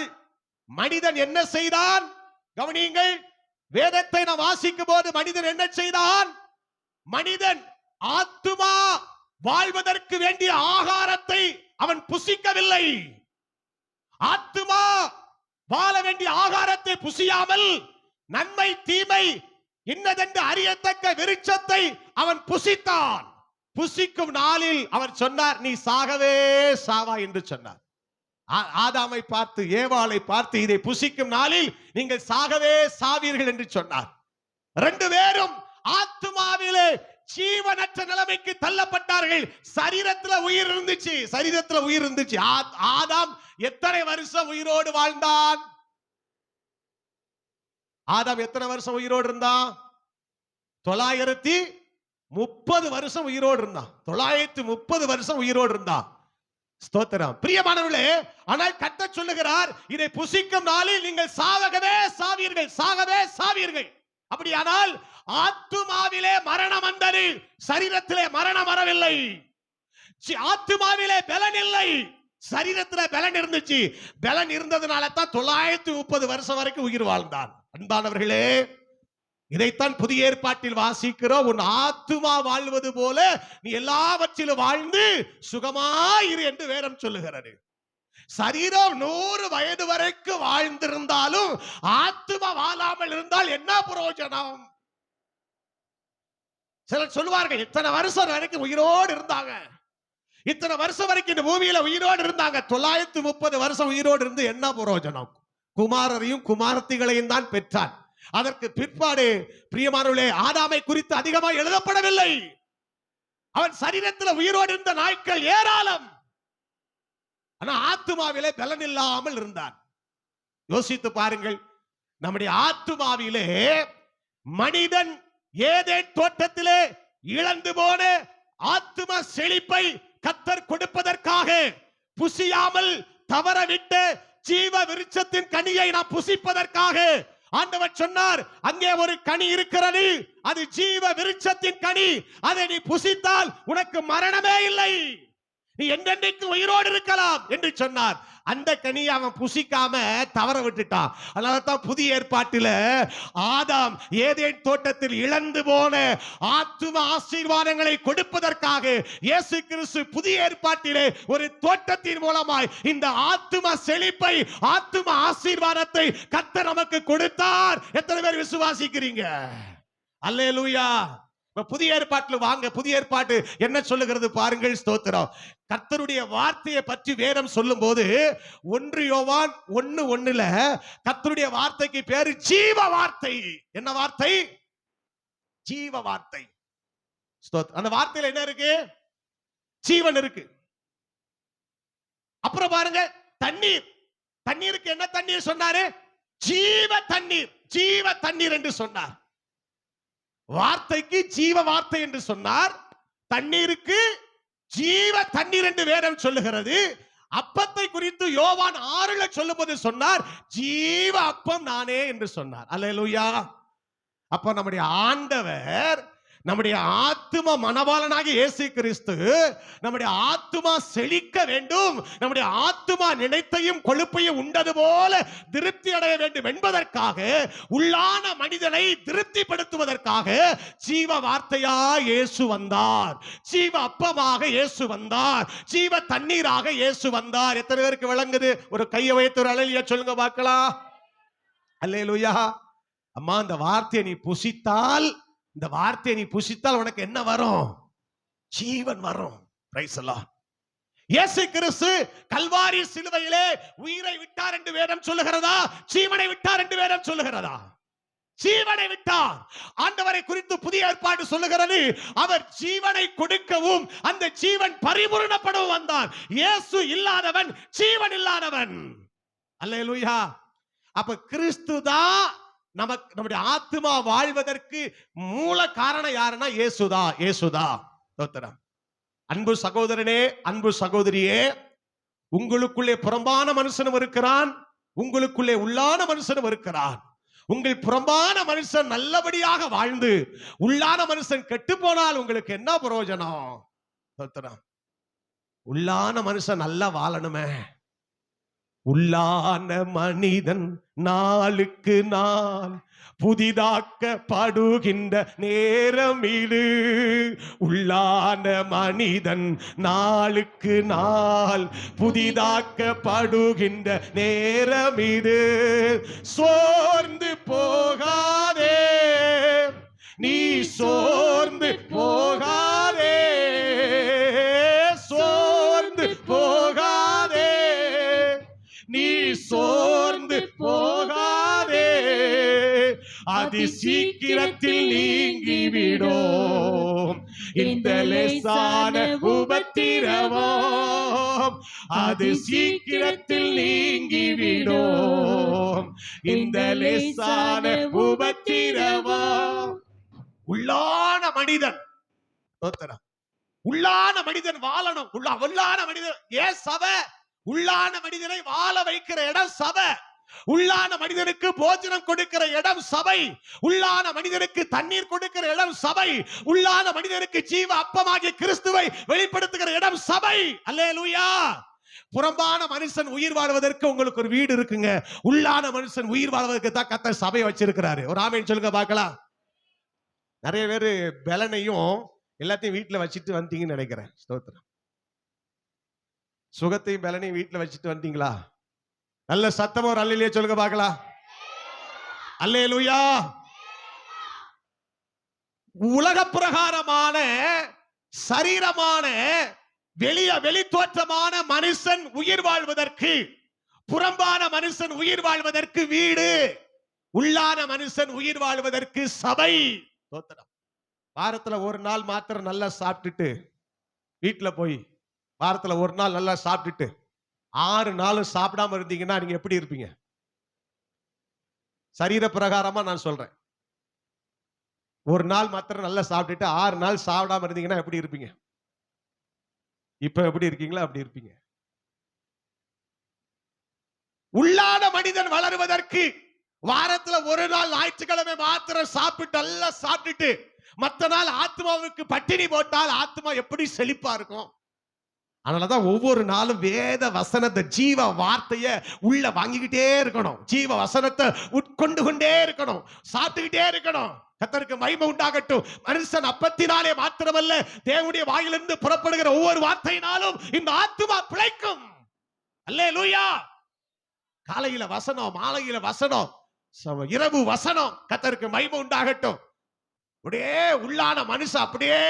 மனிதன் என்ன செய்தான்? கவனியுங்கள். வேதத்தை நாம் வாசிக்கும் போது மனிதன் என்ன செய்தான்? மனிதன் ஆத்துமா வாழ்வதற்கு வேண்டிய ஆகாரத்தை அவன் புசிக்கவில்லை. ஆத்துமா வாழ வேண்டிய ஆகாரத்தை புசியாமல் நன்மை தீமை இன்னதென்று அறியத்தக்க விருட்சத்தை அவன் புசித்தான். புசிக்கும் நாளில் அவர் சொன்னார், நீ சாகவே சாவா என்று சொன்னார். ஆதாமை பார்த்து, ஏவாளை பார்த்து, இதை புசிக்கும் நாளில் நீங்கள் சாகவே சாவீர்கள் என்று சொன்னார். ரெண்டு பேரும் ஆத்துமாவிலே ஜீவனற்ற நிலைமைக்கு தள்ளப்பட்டார்கள். சரீரத்துல உயிர் இருந்துச்சு, சரீரத்துல உயிர் இருந்துச்சு. ஆதாம் எத்தனை வருஷம் உயிரோடு வாழ்ந்தான்? ஆதாம் எத்தனை வருஷம் உயிரோடு இருந்தான்? 930 வருஷம் உயிரோடு இருந்தான். 930 வருஷம் உயிரோடு இருந்தான். ஸ்தோத்திரம். பிரியமானவர்களே, ஆனால் கர்த்தர் சொல்லுகிறார், இதை புசிக்கும் நாளில் நீங்கள் சாகவே சாவீர்கள், சாகவே சாவீர்கள். அப்படியானால் ஆத்துமாவிலே மரணம் வந்தது, சரீரத்திலே மரணம் வரவில்லை. ஆத்துமாவிலே பலன் இல்லை, சரீரத்திலே பலன் இருந்துச்சு. பலன் இருந்ததுனால தான் 930 வருஷம் வரைக்கும் உயிர் வாழ்ந்தான். அன்பானவர்களே, இதைத்தான் புதிய ஏற்பாட்டில் வாசிக்கிறோம். உன் ஆத்துமா வாழ்வது போல நீ எல்லாவற்றிலும் வாழ்ந்து சுகமாயிரு என்று வேதம் சொல்லுகிறது. சரீரம் 100 வயது வரைக்கும் வாழ்ந்திருந்தாலும் ஆத்துமா வாழாமல் இருந்தால் என்ன பிரயோஜனம்? சிலர் சொல்லுவார்கள், இத்தனை வருஷம் வரைக்கும் உயிரோடு இருந்தாங்க, இத்தனை வருஷம் வரைக்கும் இந்த பூமியில உயிரோடு இருந்தாங்க. 930 வருஷம் உயிரோடு இருந்து என்ன பிரயோஜனம்? குமாரரையும் குமாரத்திகளையும் தான் பெற்றான். அதற்கு பிற்பாடு பிரியமானவர்களே, ஆதாமை குறித்து அதிகமாக எழுதப்படவில்லை. அவன் சரீரத்தில் உயிரோடு இருந்த நாட்கள் ஏராளம். ஆனா ஆத்துமாவிலே பலன் இல்லாமல் இருந்தான். யோசித்து பாருங்கள், நம்முடைய ஆத்துமாவிலே மனிதன் ஏதேன் தோட்டத்திலே இழந்து போன ஆத்தும செழிப்பை கர்த்தர் கொடுப்பதற்காக புசியாமல் தவறவிட்ட ஜீவ விருட்சத்தின் கனியை நாம் புசிப்பதற்காக ஆண்டவர் சொன்னார், அங்கே ஒரு கனி இருக்கிறது, அது ஜீவ விருட்சத்தின் கனி. அதை நீ புசித்தால் உனக்கு மரணமே இல்லை, நீ என்றென்றைக்கு உயிரோடு இருக்கலாம் என்று சொன்னார். அந்த கனியை அவன் புசிக்காம தவற விட்டுட்டான். அதனாலதான் புதிய ஏற்பாட்டில் ஆதாம் ஏதேன் தோட்டத்தில் இழந்து போன ஆத்தும ஆசீர்வாதங்களை கொடுப்பதற்காக இயேசு கிறிஸ்து புதிய ஏற்பாட்டிலே ஒரு தோட்டத்தின் மூலமாய் இந்த ஆத்தும செழிப்பை, ஆத்தும ஆசீர்வாதத்தை கர்த்தர் நமக்கு கொடுத்தார். எத்தனை பேர் விசுவாசிக்கிறீங்க? அல்லேலூயா. புதிய ஏற்பாட்டில் வாங்க. புதிய ஏற்பாட்டு என்ன சொல்லுகிறது பாருங்கள். ஸ்தோத்திரம். கர்த்தருடைய வார்த்தையை பற்றி வேதம் சொல்லும் போது 1 யோவான் 1:1 கர்த்தருடைய வார்த்தைக்கு பேரு ஜீவ வார்த்தை. என்ன வார்த்தை? ஜீவ வார்த்தை. அந்த வார்த்தையில என்ன இருக்கு? ஜீவன் இருக்கு. அப்புறம் பாருங்க, தண்ணீர். தண்ணீருக்கு என்ன தண்ணீர் சொன்னாரு? ஜீவ தண்ணீர். ஜீவ தண்ணீர் என்று சொன்னார். வார்த்தைக்கு ஜீவ வார்த்தை என்று சொன்னார். தண்ணீருக்கு ஜீவ தண்ணீர் என்று வேதம் சொல்லுகிறது. அப்பத்தை குறித்து யோவான் 6 சொல்லும்போது சொன்னார், ஜீவ அப்பம் நானே என்று சொன்னார். அல்லேலூயா. அப்ப நம்முடைய ஆண்டவர், நம்முடைய ஆத்தும மனவாளனாகிய இயேசு கிறிஸ்து நம்முடைய ஆத்துமா செழிக்க வேண்டும், நம்முடைய ஆத்துமா நினைத்தையும் கொழுப்பையும் உண்டது போல திருப்தி அடைய வேண்டும் என்பதற்காக, உள்ளான மனிதனை திருப்திப்படுத்துவதற்காக ஜீவ வார்த்தையா இயேசு வந்தார், ஜீவ அப்பமாக இயேசு வந்தார், ஜீவ தண்ணீராக இயேசு வந்தார். எத்தனை பேருக்கு விளங்குது? ஒரு கையை வைத்து ஒரு அல்லேலூயா சொல்லுங்க பார்க்கலாம். அல்லேலூயா. அம்மா, அந்த வார்த்தையை நீ புசித்தால், இந்த வார்த்தையை நீ புசித்தால் உனக்கு என்ன வரும்? ஜீவன் வரும். Praise the Lord. இயேசு கிறிஸ்து கல்வாரி சிலுவையிலே உயிரை விட்டார் என்று வேதம் சொல்லுகிறதா? ஜீவனை விட்டார் என்று வேதம் சொல்லுகிறதா? ஜீவனை விட்டார். ஆண்டவரை குறித்து புதிய ஏற்பாடு சொல்லுகிறது, அவர் ஜீவனை கொடுக்கவும் அந்த ஜீவன் பரிபூரணப்படவும் வந்தார். இயேசு இல்லாதவன் ஜீவன் இல்லாதவன். அல்லேலூயா. அப்ப கிறிஸ்து தான் நமக்கு, நம்முடைய ஆத்துமா வாழ்வதற்கு மூல காரணம் யாருன்னா இயேசுதா. இயேசுதா. ஸ்தோத்திரம். அன்பு சகோதரனே, அன்பு சகோதரியே, உங்களுக்குள்ளே புறம்பான மனுஷனும் இருக்கிறான், உங்களுக்குள்ளே உள்ளான மனுஷனும் இருக்கிறான். உங்கள் புறம்பான மனுஷன் நல்லபடியாக வாழ்ந்து உள்ளான மனுஷன் கெட்டு போனால் உங்களுக்கு என்ன பிரயோஜனம்? ஸ்தோத்திரம். உள்ளான மனுஷன் நல்லா வாழணுமே. உள்ளான மனிதன் நாளுக்கு நாள் புதிதாக்கப்படுகின்ற நேரம் இது. உள்ளான மனிதன் நாளுக்கு நாள் புதிதாக்கப்படுகின்ற நேரம் இது. சோர்ந்து போகாதே, நீ சோர்ந்து போகாதே, சோர்ந்து போகாதே, நீ சோர்ந்து போகாதே, அது சீக்கிரத்தில் நீங்கிவிடும். இந்த லேசான உபத்திரவம் அது சீக்கிரத்தில் நீங்கிவிடும். இந்த லேசான உபத்திரவம். உள்ளான மனிதன், உள்ளான மனிதன் வாழணும். உள்ளான மனிதன் ஏன் சபை? உள்ளான மனிதனை வாழ வைக்கிற இடம் சபை. உள்ளான மனிதனுக்கு போஜனம் கொடுக்கிற இடம் சபை. உள்ளான மனிதனுக்கு தண்ணீர் கொடுக்கிற இடம் சபை. உள்ளான மனிதனுக்கு ஜீவ அப்பமாகிய கிறிஸ்துவை வெளிப்படுத்துகிற இடம் சபை. அல்லேலூயா. புறம்பான மனுஷன் உயிர் வாழ்வதற்கு உங்களுக்கு ஒரு வீடு இருக்குங்க. உள்ளான மனுஷன் உயிர் வாழ்வதற்கு தான் கர்த்தர் சபையை வச்சிருக்கிறாரு. ஒரு ஆமென் சொல்லுங்க பார்க்கலாம். நிறைய பேர் பலனையும் எல்லாத்தையும் வீட்டுல வச்சுட்டு வந்தீங்கன்னு நினைக்கிறேன். ஸ்தோத்திரம். சுகத்தையும் பலனையும் வீட்டுல வச்சுட்டு வந்தீங்களா? நல்ல சத்தமா ஒரு அல்லேலூயா சொல்லுங்க பார்க்கலாம். அல்லேலூயா. உலக பிரகாரமான சரீரமான வெளி தோற்றமான மனுஷன் உயிர் வாழ்வதற்கு, புறம்பான மனுஷன் உயிர் வாழ்வதற்கு வீடு, உள்ளான மனுஷன் உயிர் வாழ்வதற்கு சபை. ஸ்தோத்திரம். வாரத்துல ஒரு நாள் மாத்திரம் நல்லா சாப்பிட்டுட்டு வீட்டுல போய் வாரத்துல ஒரு நாள் நல்லா சாப்பிட்டுட்டு 6 நாளும் சாப்பிடாம இருந்தீங்கன்னா நீங்க எப்படி இருப்பீங்க? சரீர பிரகாரமா நான் சொல்றேன். ஒரு நாள் மாத்திரம் நல்லா சாப்பிட்டுட்டு 6 நாள் சாப்பிடாம இருந்தீங்கன்னா எப்படி இருப்பீங்க? இப்ப எப்படி இருக்கீங்களா? அப்படி இருப்பீங்க. உள்ளான மனிதன் வளருவதற்கு வாரத்துல ஒரு நாள் ஞாயிற்றுக்கிழமை மாத்திரம் சாப்பிட்டு நல்லா சாப்பிட்டுட்டு மத்த நாள் ஆத்மாவுக்கு பட்டினி போட்டால் ஆத்மா எப்படி செழிப்பா இருக்கும்? அதனாலதான் ஒவ்வொரு நாளும் வேத வசனத்தை ஜீவ வார்த்தைய உள்ள வாங்கிக்கிட்டே இருக்கணும். ஜீவ வசனத்தை உட்கொண்டு கொண்டே இருக்கணும், சாப்பிட்டுக்கிட்டே இருக்கணும். கர்த்தருக்கு மகிமை உண்டாகட்டும். மனுஷன் அப்பத்தினாலே மாத்திரமல்ல, தேவனுடைய வாயிலிருந்து புறப்படுகிற ஒவ்வொரு வார்த்தையினாலும் இந்த ஆத்துமா பிழைக்கும். அல்லேலூயா. காலையில வசனம், மாலையில வசனம், இரவு வசனம். கர்த்தருக்கு மகிமை உண்டாகட்டும். அப்படியே உள்ளான மனுஷன் அப்படியே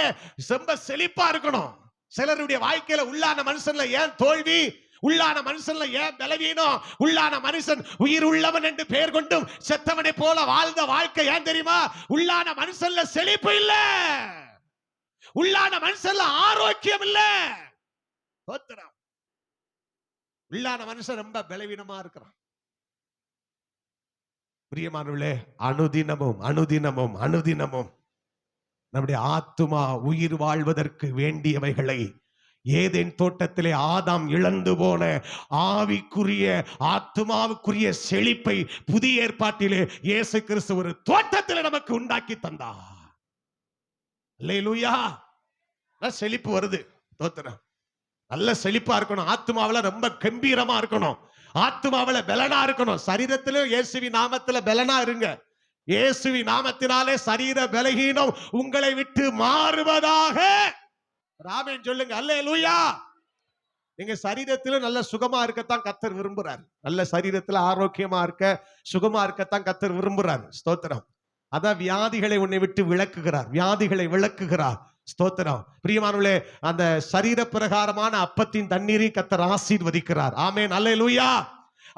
செம்ப செழிப்பா இருக்கணும். சிலருடைய வாழ்க்கையில உள்ளான மனுஷன்ல ஏன் தோல்வி, உள்ளான மனுஷன்ல ஏன் பலவீனம்? உள்ளான மனுஷன் உயிர் உள்ளவன் என்று பெயர் கொண்டும் செத்தவனை போல வாழ்ந்த வாழ்க்கை ஏன் தெரியுமா? உள்ளான மனுஷன்ல செழிப்பு இல்ல, உள்ளான மனுஷன்ல ஆரோக்கியம் இல்ல. உள்ளான மனுஷன் ரொம்ப பலவீனமா இருக்கிறான். பிரியமானவர்களே, அனுதினமும் அனுதினமும் அனுதினமும் நம்முடைய ஆத்துமா உயிர் வாழ்வதற்கு வேண்டியவைகளை ஏதேன் தோட்டத்திலே ஆதாம் இழந்து போன ஆவிக்குரிய ஆத்துமாவுக்குரிய செழிப்பை புதிய ஏற்பாட்டிலே இயேசு கிறிஸ்து ஒரு தோட்டத்திலே நமக்கு உண்டாக்கி தந்தார். அல்லேலூயா. செழிப்பு வருது. தோத்திரம். நல்ல செழிப்பா இருக்கணும். ஆத்துமாவில ரொம்ப கம்பீரமா இருக்கணும். ஆத்துமாவில பலனா இருக்கணும். சரீரத்திலும் இயேசுவின் நாமத்தில பலனா இருங்க. இயேசுவின் நாமத்தினாலே சரீர பலகீனம் உங்களை விட்டு மாறுவதாக. ஆமென் சொல்லுங்க. அல்லேலூயா. நீங்க சரீரத்திலும் நல்ல சுகமா இருக்கத்தான் கர்த்தர் விரும்புறார். நல்ல சரீரத்துல ஆரோக்கியமா இருக்க, சுகமா இருக்கத்தான் கர்த்தர் விரும்புறார். ஸ்தோத்திரம். அதான் வியாதிகளை உன்னை விட்டு விளக்குகிறார், வியாதிகளை விளக்குகிறார். ஸ்தோத்திரம். பிரியமானவர்களே, அந்த சரீர பிரகாரமான அப்பத்தின் தண்ணீரை கர்த்தர் ஆசீர்வதிக்கிறார். ஆமென். அல்லேலூயா.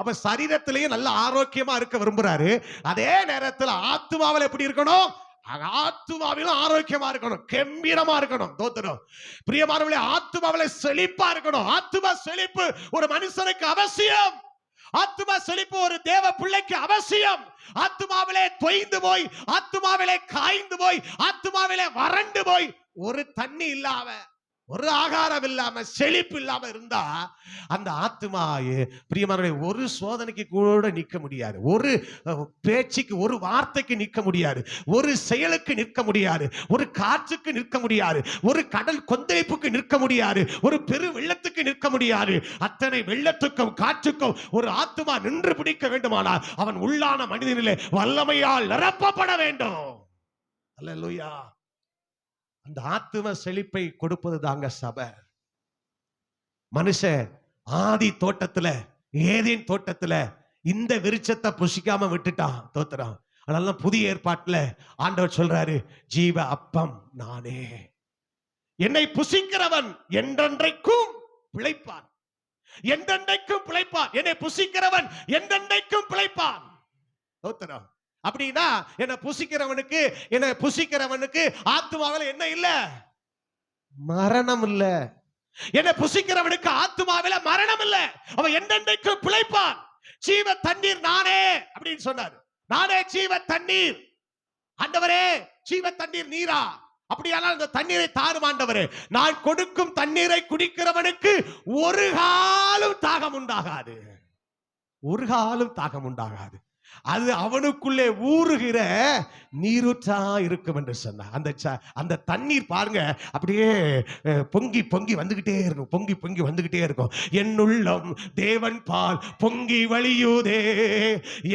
அப்ப சரீரத்திலேயே நல்ல ஆரோக்கியமா இருக்க விரும்புறாரு. அதே நேரத்தில் ஆத்துமாவில் எப்படி இருக்கணும்? ஆத்துமாவிலும் ஆரோக்கியமா இருக்கணும், கம்பீரமா இருக்கணும். தோத்திரம். பிரியமானவர்களே, ஆத்துமாவில செழிப்பா இருக்கணும். ஆத்துமா செழிப்பு ஒரு மனுஷனுக்கு அவசியம். ஆத்துமா செழிப்பு ஒரு தேவ பிள்ளைக்கு அவசியம். ஆத்துமாவிலே தொய்ந்து போய், ஆத்துமாவிலே காய்ந்து போய், ஆத்துமாவிலே வறண்டு போய், ஒரு தண்ணி இல்லாம, ஒரு ஆகாரம் இல்லாம, செழிப்பு இல்லாம இருந்தா அந்த ஆத்துமா பிரியமானவர்களே ஒரு சோதனைக்கு கூட நிற்க முடியாது. ஒரு பேச்சுக்கு, ஒரு வார்த்தைக்கு நிற்க முடியாது. ஒரு செயலுக்கு நிற்க முடியாது. ஒரு காற்றுக்கு நிற்க முடியாது. ஒரு கடல் கொந்தளிப்புக்கு நிற்க முடியாது. ஒரு பெரு வெள்ளத்துக்கு நிற்க முடியாது. அத்தனை வெள்ளத்துக்கும் காற்றுக்கும் ஒரு ஆத்துமா நின்று பிடிக்க வேண்டுமானால் அவன் உள்ளான மனிதனிலே வல்லமையால் நிரப்பப்பட வேண்டும். அல்லேலூயா. அந்த ஆத்தும செழிப்பை கொடுப்பது தாங்க சபை. மனுஷன் ஆதி தோட்டத்துல, ஏதேன் தோட்டத்துல இந்த விருட்சத்தை புசிக்காம விட்டுட்டான். தோத்திரம். அதனால புதிய ஏற்பாட்டுல ஆண்டவர் சொல்றாரு, ஜீவ அப்பம் நானே, என்னை புசிக்கிறவன் என்றென்றைக்கும் பிழைப்பான். என்றென்றைக்கும் பிழைப்பான். என்னை புசிக்கிறவன் என்றென்றைக்கும் பிழைப்பான். தோத்திரம். அப்படின்னா என்ன புசிக்கிறவனுக்கு ஆத்துமாவில் என்ன இல்ல? மரணம் இல்ல. என்ன புசிக்கிறவனுக்கு ஆத்துமாவில் மரணம் இல்ல. அவன் என்றென்றைக்கும் பிழைப்பான். ஜீவ தண்ணீர் நானே அப்படின்னு சொன்னார். நானே ஜீவ தண்ணீர். ஆண்டவரே, ஜீவ தண்ணீர் நீரா? அப்படியானால் அந்த தண்ணீரை தாரும் ஆண்டவரே. நான் கொடுக்கும் தண்ணீரை குடிக்கிறவனுக்கு ஒரு காலம் தாகம் உண்டாகாது. ஒரு காலம் தாகம் உண்டாகாது. அது அவனுக்குள்ளே ஊறுகிற நீரூற்றா இருக்கும் என்று சொன்னார். அந்த தண்ணீர் பாருங்க, அப்படியே பொங்கி பொங்கி வந்துகிட்டே இருக்கும். பொங்கி பொங்கி வந்துகிட்டே இருக்கும். என்னுள்ளம் தேவன் பால் பொங்கி வழியுதே,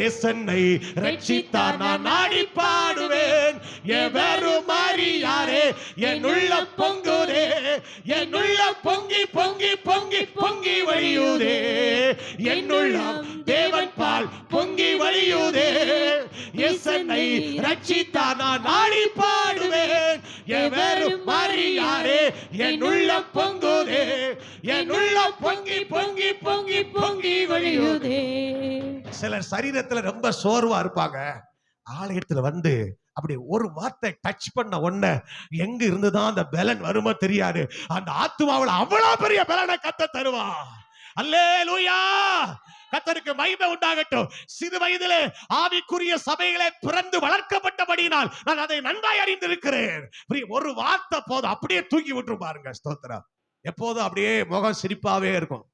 எசன்னை ரட்சித்தார் நான் நாடி பாடுவேன். எவரும் அறியாரே என்னுள்ள பொங்குதே, என்னுள்ள பொங்கி பொங்கி பொங்கி பொங்கி வழியுதே. என்னுள்ளம் தேவன் பால் பொங்கி வழியுதே, எசன்னை ரட்சித்தார் நான் நாடி பாடுவேன். எவரும் அறியாரே என்னுள்ள பொங்குதே, என்னுள்ள பொங்கி பொங்கி பொங்கி பொங்கி வழியுதே. சிலர் சரீரத்துல ரொம்ப சோர்வா இருப்பாங்க, ஆலயத்துல வந்து அப்படி ஒரு வார்த்தை டச் பண்ண உடனே எங்க இருந்துதான் அந்த பலன் வருமோ தெரியாது, அந்த ஆத்துமாவுல அவ்வளவு பெரிய பலனை கத்த தருவா. அல்லேலூயா, கர்த்தருக்கு மகிமை உண்டாகட்டும். சிறு வயதிலே ஆவிக்குரிய சபைகளை பிறந்து வளர்க்கப்பட்டபடியினால் நான் அதை நன்றாய் அறிந்திருக்கிறேன். ஒரு வார்த்தை போதும், அப்படியே தூக்கி விட்டுரும் பாருங்க. ஸ்தோத்திரம். எப்போதும் அப்படியே முகம் சிரிப்பாவே இருக்கும்.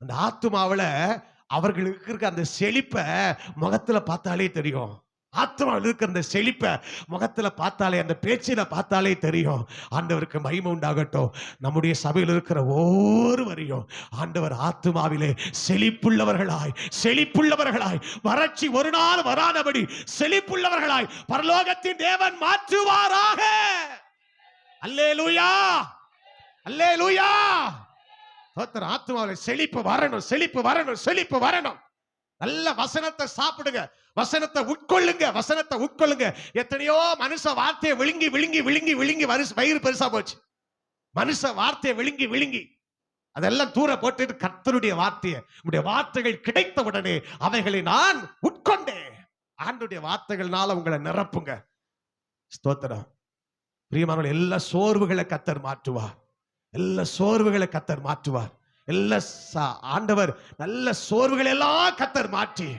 அந்த ஆத்துமாவுல அவர்களுக்கு இருக்க அந்த செழிப்பை முகத்துல பார்த்தாலே தெரியும். ஆத்மாவில் இருக்கிற அந்த செழிப்பை முகத்துல பார்த்தாலே, அந்த பேச்சில பார்த்தாலே தெரியும். ஆண்டவருக்கு மகிமை உண்டாகட்டும். நம்முடைய சபையில் இருக்கிற ஒவ்வொருவரையும் ஆண்டவர் ஆத்மாவிலே செழிப்புள்ளவர்களாய் வறட்சி ஒரு நாள் வராதபடி செழிப்புள்ளவர்களாய் பரலோகத்தின் தேவன் மாற்றுவாராக. அல்லேலூயா, அல்லேலூயா. ஆத்மாவிலே செழிப்பு வரணும். நல்ல வசனத்தை சாப்பிடுங்க, வசனத்தை உட்கொள்ளுங்க. எத்தனையோ மனுஷ வார்த்தையை விழுங்கி வயிறு பெருசா போச்சு. மனுஷ வார்த்தையை விழுங்கி அதெல்லாம் தூர போட்டு கர்த்தருடைய வார்த்தைகள் கிடைத்த உடனே அவைகளை நான் உட்கொண்டேன். ஆண்டவருடைய வார்த்தைகள்னால உங்களை நிரப்புங்க. ஸ்தோத்திரம். பிரியமானவர்களே, எல்லா சோர்வுகளை கர்த்தர் மாற்றுவார். ஆண்டவர் நல்ல சோர்வுகள் எல்லாம் கர்த்தர் மாற்றி.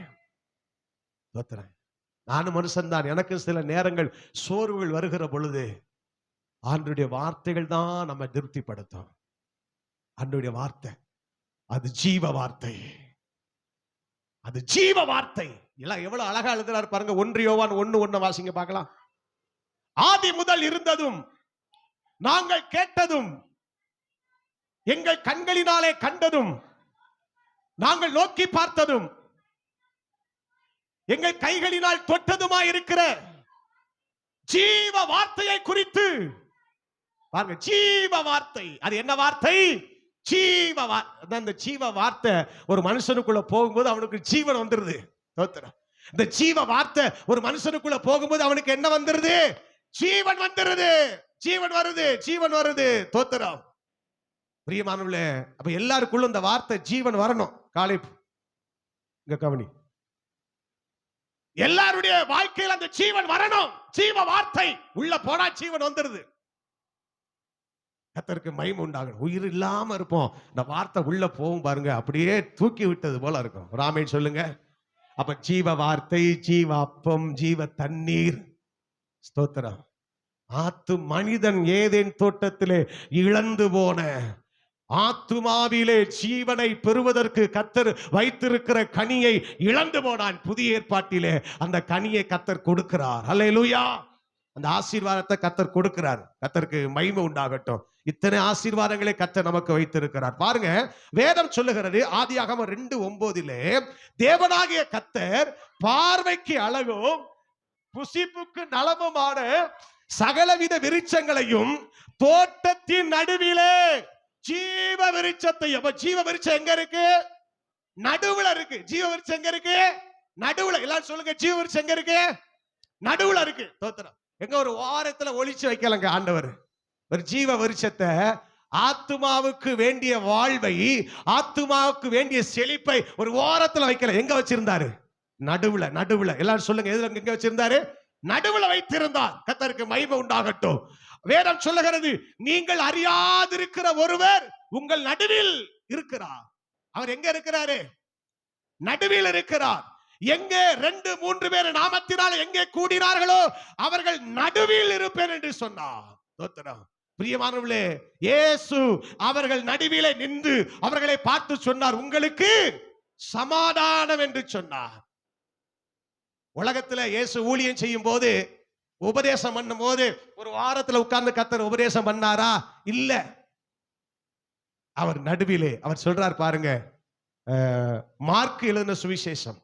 நானும் மனுஷன் தான், எனக்கு சில நேரங்கள் சோர்வுகள் வருகிற பொழுது ஆண்டவருடைய வார்த்தைகள் தான் நம்ம திருப்திப்படுத்தும். ஆண்டவருடைய வார்த்தை அது ஜீவ வார்த்தை. எல்லாம் எவ்வளவு அழகா எழுதுறாரு பாருங்க. 1 யோவான் 1:1 வாசிங்க பார்க்கலாம். ஆதி முதல் இருந்ததும் நாங்கள் கேட்டதும் எங்கள் கண்களினாலே கண்டதும் நாங்கள் நோக்கி பார்த்ததும் எங்கள் கைகளினால் தொட்டதுமாய் இருக்கிற ஜீவ வார்த்தையை குறித்து பாருங்க. ஜீவ வார்த்தை அது என்ன வார்த்தை? அந்த ஜீவ வார்த்தை ஒரு மனுஷனுக்குள்ள போகும்போது அவனுக்கு ஜீவன் வந்துருது. இந்த ஜீவ வார்த்தை ஒரு மனுஷனுக்குள்ள போகும்போது அவனுக்கு என்ன வந்துருது? ஜீவன் வருது. தோத்திரம். பிரியமானவர்களே, அப்ப எல்லாருக்குள்ள இந்த வார்த்தை ஜீவன் வரணும். காலை இங்க கவனி, எல்லாருடைய வாழ்க்கையில் அந்த ஜீவன் வரணும். ஜீவ வார்த்தை உள்ள போனா ஜீவன் வந்துருது. கர்த்தருக்கு மகிமை உண்டாகணும். உயிர் இல்லாம இருப்போம், இந்த வார்த்தை உள்ள போகும் பாருங்க, அப்படியே தூக்கி விட்டது போல இருக்கும். ராமேன் சொல்லுங்க. அப்ப ஜீவ வார்த்தை, ஜீவ அப்பம், ஜீவ தண்ணீர். ஸ்தோத்திரம். மனிதன் ஏதேன் தோட்டத்திலே இழந்து போன ஆத்துமாவிலே ஜீவனை பெறுவதற்கு கர்த்தர் வைத்திருக்கிற கனியை இழந்து போனான். புதிய ஏற்பாட்டிலே அந்த கனியை கர்த்தர் கொடுக்கிறார். அல்லேலூயா. அந்த ஆசீர்வாதத்தை கர்த்தர் கொடுக்கிறார். கர்த்தருக்கு மகிமை உண்டாகட்டும். இத்தனை ஆசீர்வாதங்களை கர்த்தர் நமக்கு வைத்திருக்கிறார். பாருங்க, வேதம் சொல்லுகிறது ஆதியாகமம் 2:9 தேவனாகிய கர்த்தர் பார்வைக்கு அழகும் புசிப்புக்கு நலமுமான சகலவித விருட்சங்களையும் தோட்டத்தின் நடுவிலே ஜீவ விருட்சத்தை. அப்ப ஜீவ விருட்சம் எங்க இருக்கு? நடுவுல இருக்கு. ஜீவ விருட்சம் எங்க இருக்கு? நடுவுல. எல்லாரும் சொல்லுங்க, ஜீவ விருட்சம் எங்க இருக்கு? நடுவுல இருக்கு. தோத்திரம். எங்க ஒரு வாரத்துல ஒளிச்சு வைக்கலங்க ஆண்டவர். ஒரு ஜீவ விருட்சத்தை, ஆத்துமாவுக்கு வேண்டிய வாழ்வை, ஆத்துமாவுக்கு வேண்டிய செழிப்பை ஒரு வாரத்துல வைக்கல. எங்க வச்சிருந்தாரு? நடுவுல. எல்லாரும் சொல்லுங்க, எதுல எங்க வச்சிருந்தாரு? நடுவுல வைத்திருந்தார். கர்த்தருக்கு மகிமை உண்டாகட்டும். வேதம் சொல்லுகிறது, நீங்கள் அறியாதிருக்கிற ஒருவர் உங்கள் நடுவில் இருக்கிறார். அவர் எங்க இருக்கிறாரு? நடுவில் இருக்கிறார். எங்கே 2-3 பேர் நாமத்தினால் எங்கே கூடினார்களோ அவர்கள் நடுவில் இருப்பேன் என்று சொன்னார். பிரியமானவர்களே, இயேசு அவர்கள் நடுவிலே நின்று அவர்களை பார்த்து சொன்னார், உங்களுக்கு சமாதானம் என்று சொன்னார். உலகத்துல இயேசு ஊழியம் செய்யும் போது, உபதேசம் பண்ணும் போது ஒரு வாரத்துல உட்கார்ந்து கர்த்தர் உபதேசம் பண்ணாரா? இல்ல. அவர் நடுவிலே அவர் சொல்றார் பாருங்க. மார்க் எழுதின சுவிசேஷம்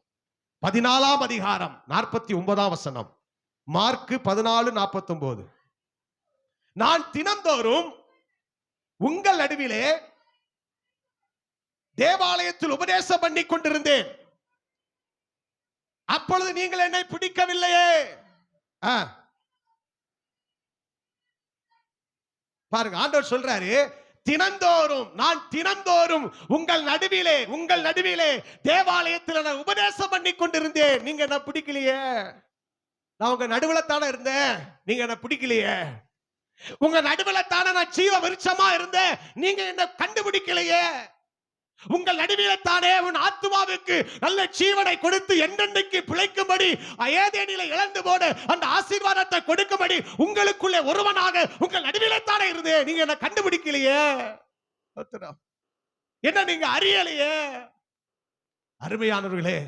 14ஆம் அதிகாரம் 49ஆம் வசனம். மார்க் 14:49. நான் தினந்தோறும் உங்கள் நடுவிலே தேவாலயத்தில் உபதேசம் பண்ணி கொண்டிருந்தேன், அப்பொழுது நீங்கள் என்னை பிடிக்கவில்லையே. பாருங்க, ஆண்டவர் சொல்றாரு, நான் தினந்தோறும் உங்கள் நடுவிலே தேவாலயத்தில் நான் உபதேசம் பண்ணி கொண்டிருந்தேன். நீங்க என்ன பிடிக்கலையே. நான் உங்க நடுவுல தானே இருந்தேன், நீங்க என்ன பிடிக்கலையே. உங்க நடுவுல தானே நான் ஜீவ விருட்சமா இருந்தேன், நீங்க என்ன கண்டுபிடிக்கலையே. உங்கள் நடுவிலே தானே உன் ஆத்துமாவுக்கு நல்ல ஜீவனை கொடுத்து என்றென்றைக்கு பிழைக்கும்படி ஏதேனிலே இழந்து போன அந்த ஆசீர்வாதத்தை கொடுக்கும்படி உங்களுக்குள்ளே ஒருவனாக உங்கள் நடுவிலே தானே இருந்தேன், நீங்க என்ன கண்டுபிடிக்கலையே. என்ன நீங்க அறியலையே. அருமையானவர்களே,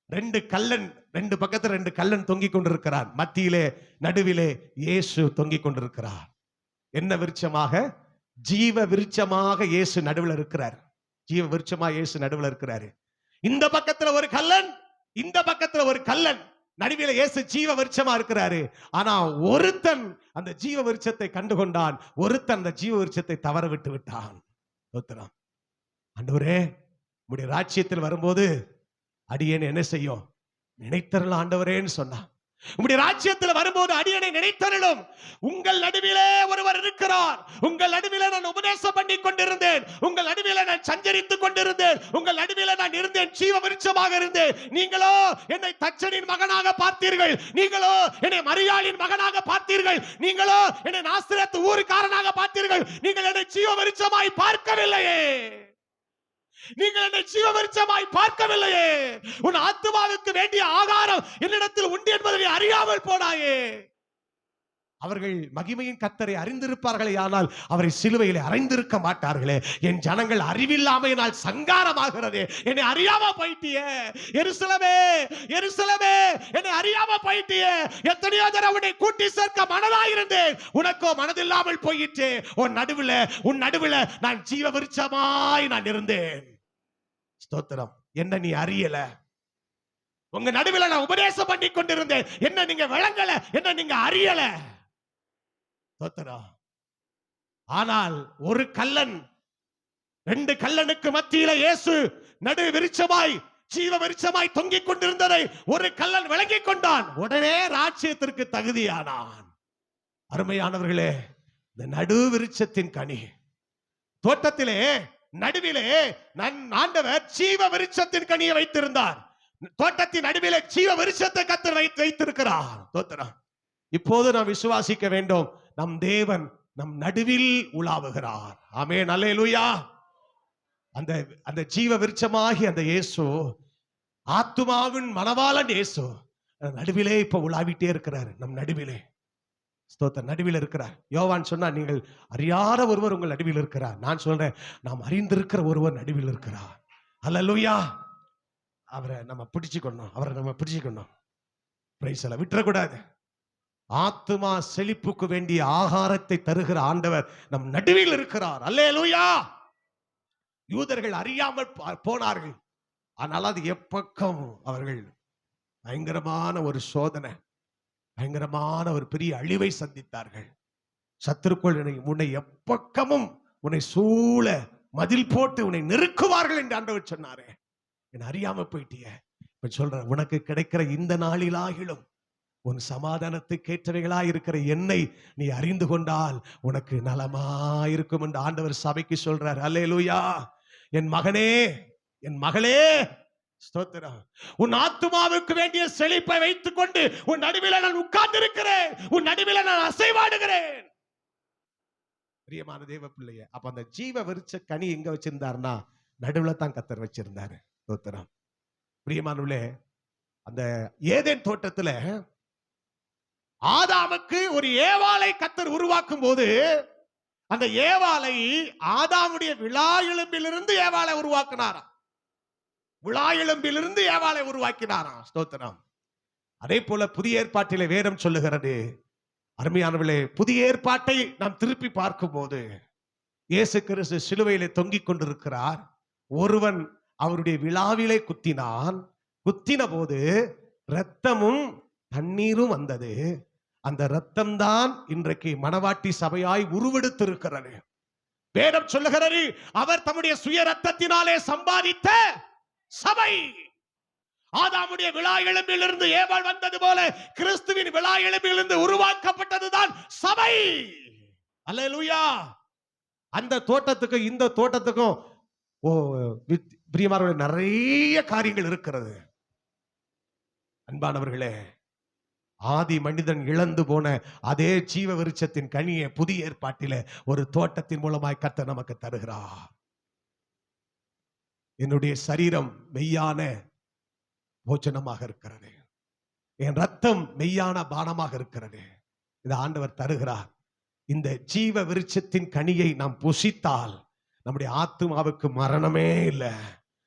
ரெண்டு பக்கத்துல ரெண்டு கல்லன் தொங்கிக் கொண்டிருக்கிறார். மத்தியிலே நடுவிலே இயேசு தொங்கிக் கொண்டிருக்கிறார். என்ன விருட்சமாக? ஜீவ விருட்சமாக இயேசு நடுவில் இருக்கிறார். ஜீவ விருட்சமா இயேசு நடுவில் இருக்கிறாரு. இந்த பக்கத்துல ஒரு கல்லன், இந்த பக்கத்துல ஒரு கல்லன், நடுவில் இயேசு ஜீவ விருட்சமா இருக்கிறாரு. ஆனா ஒருத்தன் அந்த ஜீவ விருட்சத்தை கண்டுகொண்டான், ஒருத்தன் அந்த ஜீவ விருட்சத்தை தவற விட்டு விட்டான். ஆண்டவரே, உம்முடைய ராஜ்யத்தில் வரும்போது அடியேன் என்ன செய்யும்? நினைத்தரலாம் ஆண்டவரேன்னு சொன்னான். உம்முடைய ராஜ்யத்தில் வரும்போது அடியனை நினைத்தருளும். உங்கள் நடுவிலே ஒருவர் இருக்கிறார். உங்கள் நடுவிலே நான் உபதேசம் பண்ணி கொண்டிருந்தேன், உங்கள் நடுவிலே நான் சஞ்சரித்துக் கொண்டிருந்தேன், உங்கள் நடுவிலே நான் இருந்தேன், ஜீவ விருட்சமாக இருந்தேன். நீங்களோ என்னை தச்சனின் மகனாக பார்த்தீர்கள், நீங்களோ என்னை மரியாளின் மகனாக பார்த்தீர்கள், நீங்களோ என்னை நாசரேத்து ஊருக்காரனாக பார்த்தீர்கள். நீங்கள் என்னை ஜீவ விருட்சமாய் பார்க்கவில்லையே. நீங்கள் என்னை ஜீவ விருட்சமாய் பார்க்கவில்லையே. உன் ஆத்துமாவுக்கு வேண்டிய ஆகாரம் என்னிடத்தில் உண்டு என்பதை நீ அறியாமல் போனாயே. அவர்கள் மகிமையின் கர்த்தரை அறிந்திருப்பார்களே, ஆனால் அவரை சிலுவையிலே அறைந்திருக்க மாட்டார்களே. என் ஜனங்கள் அறிவில்லாமையினால் சங்காரமாகிறதே. என்னை அறியாம போயிட்டியே எருசலேமே, எருசலேமே, என்னை அறியாம போயிட்டியே. எத்தனையோ தடவை உன்னை கூட்டி சேர்க்க மனதாயிருந்தேன், உனக்கோ மனதில்லாமல் போயிட்டே. உன் நடுவுல நான் ஜீவ விருட்சமாய் நான் இருந்தேன். ஸ்தோத்திரம். என்ன நீ அறியல. உங்க நடுவில் நான் உபதேசம் பண்ணி கொண்டிருந்தேன், என்ன நீங்க விளங்கல, என்ன நீங்க அறியல. ஸ்தோத்திரம். ஆனால் ஒரு கல்லன், ரெண்டு கல்லனுக்கு மத்தியில இயேசு நடு விருட்சமாய் ஜீவ விருட்சமாய் தொங்கிக் கொண்டிருந்ததை ஒரு கல்லன் விளங்கிக் கொண்டான். உடனே ராஜ்யத்திற்கு தகுதியானான். அருமையானவர்களே, இந்த நடு விருட்சத்தின் கனி தோட்டத்திலே நடுவிலே ஆண்டவர் ஜீவ விருட்சத்தின் கனியை வைத்திருந்தார். தோட்டத்தின் நடுவிலே ஜீவ விருட்சத்தை கர்த்தர் வைத்திருக்கிறார். தோத்திரம். இப்போது நாம் விசுவாசிக்க வேண்டும், நம் தேவன் நம் நடுவில் உலாவுகிறார். ஆமென், அல்லேலூயா. அந்த ஜீவ விருட்சமாகி அந்த இயேசு, ஆத்துமாவின் மணவாளன் இயேசு நடுவிலே இப்ப உலாவிட்டே இருக்கிறார். நம் நடுவிலே ஸ்தோத்திரம், நடுவில் இருக்கிறார். யோவான் சொன்னா, நீங்கள் அறியாத ஒருவர் உங்கள் நடுவில் இருக்கிறார். நான் சொல்றேன், நாம் அறிந்திருக்கிற ஒருவர் நடுவில் இருக்கிறார். அல்லேலூயா. அவரை நம்ம பிடிச்சுக்கணும். பிரைஸ் எல்லாம் விட்டுறக்கூடாது. ஆத்துமா செழிப்புக்கு வேண்டிய ஆகாரத்தை தருகிற ஆண்டவர் நம் நடுவில் இருக்கிறார். அல்லேலூயா. யூதர்கள் அறியாமல் போனார்கள். ஆனால் அது எப்பக்கம் அவர்கள் பயங்கரமான ஒரு சோதனை, பயங்கரமான ஒரு பெரிய அழிவை சந்தித்தார்கள். சத்துருக்கள் உன்னை எப்பக்கமும் உன்னை சூழ மதில் போட்டு உன்னை நெருக்குவார்கள் என்று ஆண்டவர் சொன்னாரே. என்ன அறியாம போயிட்டிய. இப்ப சொல்ற, உனக்கு கிடைக்கிற இந்த நாளிலாகிலும் உன் சமாதானத்துக்கு ஏற்றவைகளாய் இருக்கிற என்னை நீ அறிந்து கொண்டால் உனக்கு நலமாயிருக்கும் என்று ஆண்டவர் சபைக்கு சொல்றார். அல்லேலூயா. என் மகனே, என் மகளே, ஸ்தோத்திரம். உன் ஆத்துமாவுக்கு வேண்டிய செழிப்பை வைத்துக் கொண்டு உன் நடுவில் நான் உட்கார்ந்து இருக்கிறேன், உன் நடுவில் நான் அசைவாடுகிறேன். பிரியமான தேவ பிள்ளைய, அப்ப அந்த ஜீவ விருட்ச கனி எங்க வச்சிருந்தாருன்னா நடுவுல தான் கர்த்தர் வச்சிருந்தாரு. ஸ்தோத்திரம். பிரியமானவர்களே, அந்த ஏதேன் தோட்டத்துல ஆதாமுக்கு ஒரு ஏவாளை கர்த்தர் உருவாக்கும் போது அந்த ஏவாளை ஆதாமுடைய விழா எலும்பிலிருந்து ஏவாளை உருவாக்கினாராம். விழா எலும்பிலிருந்து ஏவாளை உருவாக்கினாராம். ஸ்தோத்திரம். அதே போல புதிய ஏற்பாட்டிலே வேதம் சொல்லுகிறது, அருமையானவர்களே, புதிய ஏற்பாட்டை நாம் திருப்பி பார்க்கும் போது இயேசு கிறிஸ்து சிலுவையிலே தொங்கிக் கொண்டிருக்கிறார். ஒருவன் அவருடைய விழாவிலே குத்தினான். குத்தின போது இரத்தமும் தண்ணீரும் வந்தது. அந்த இரத்தம் தான் இன்றைக்கு மணவாட்டி சபையாய் உருவெடுத்திருக்கிறது. வேதம் சொல்லுகிறது, அவர் தம்முடைய சுய இரத்தத்தினாலே சம்பாதித்த சபை. ஆதாமுடைய விழா எலும்பிலிருந்து ஏவாள் வந்தது போல கிறிஸ்துவின் விழா எலும்பிலிருந்து உருவாக்கப்பட்டதுதான் சபை. அல்லேலூயா. அந்த தோட்டத்துக்கும் இந்த தோட்டத்துக்கும் பிரியமானவர்களே நிறைய காரியங்கள் இருக்கிறது. அன்பானவர்களே, ஆதி மனிதன் இழந்து போன அதே ஜீவ விருட்சத்தின் கனியை புதிய ஏற்பாட்டில ஒரு தோட்டத்தின் மூலமாய் கர்த்தர் நமக்கு தருகிறார். என்னுடைய சரீரம் மெய்யான போஜனமாக இருக்கிறது, என் ரத்தம் மெய்யான பானமாக இருக்கிறது. இதை ஆண்டவர் தருகிறார். இந்த ஜீவ விருட்சத்தின் கனியை நாம் புசித்தால் நம்முடைய ஆத்துமாவுக்கு மரணமே இல்லை.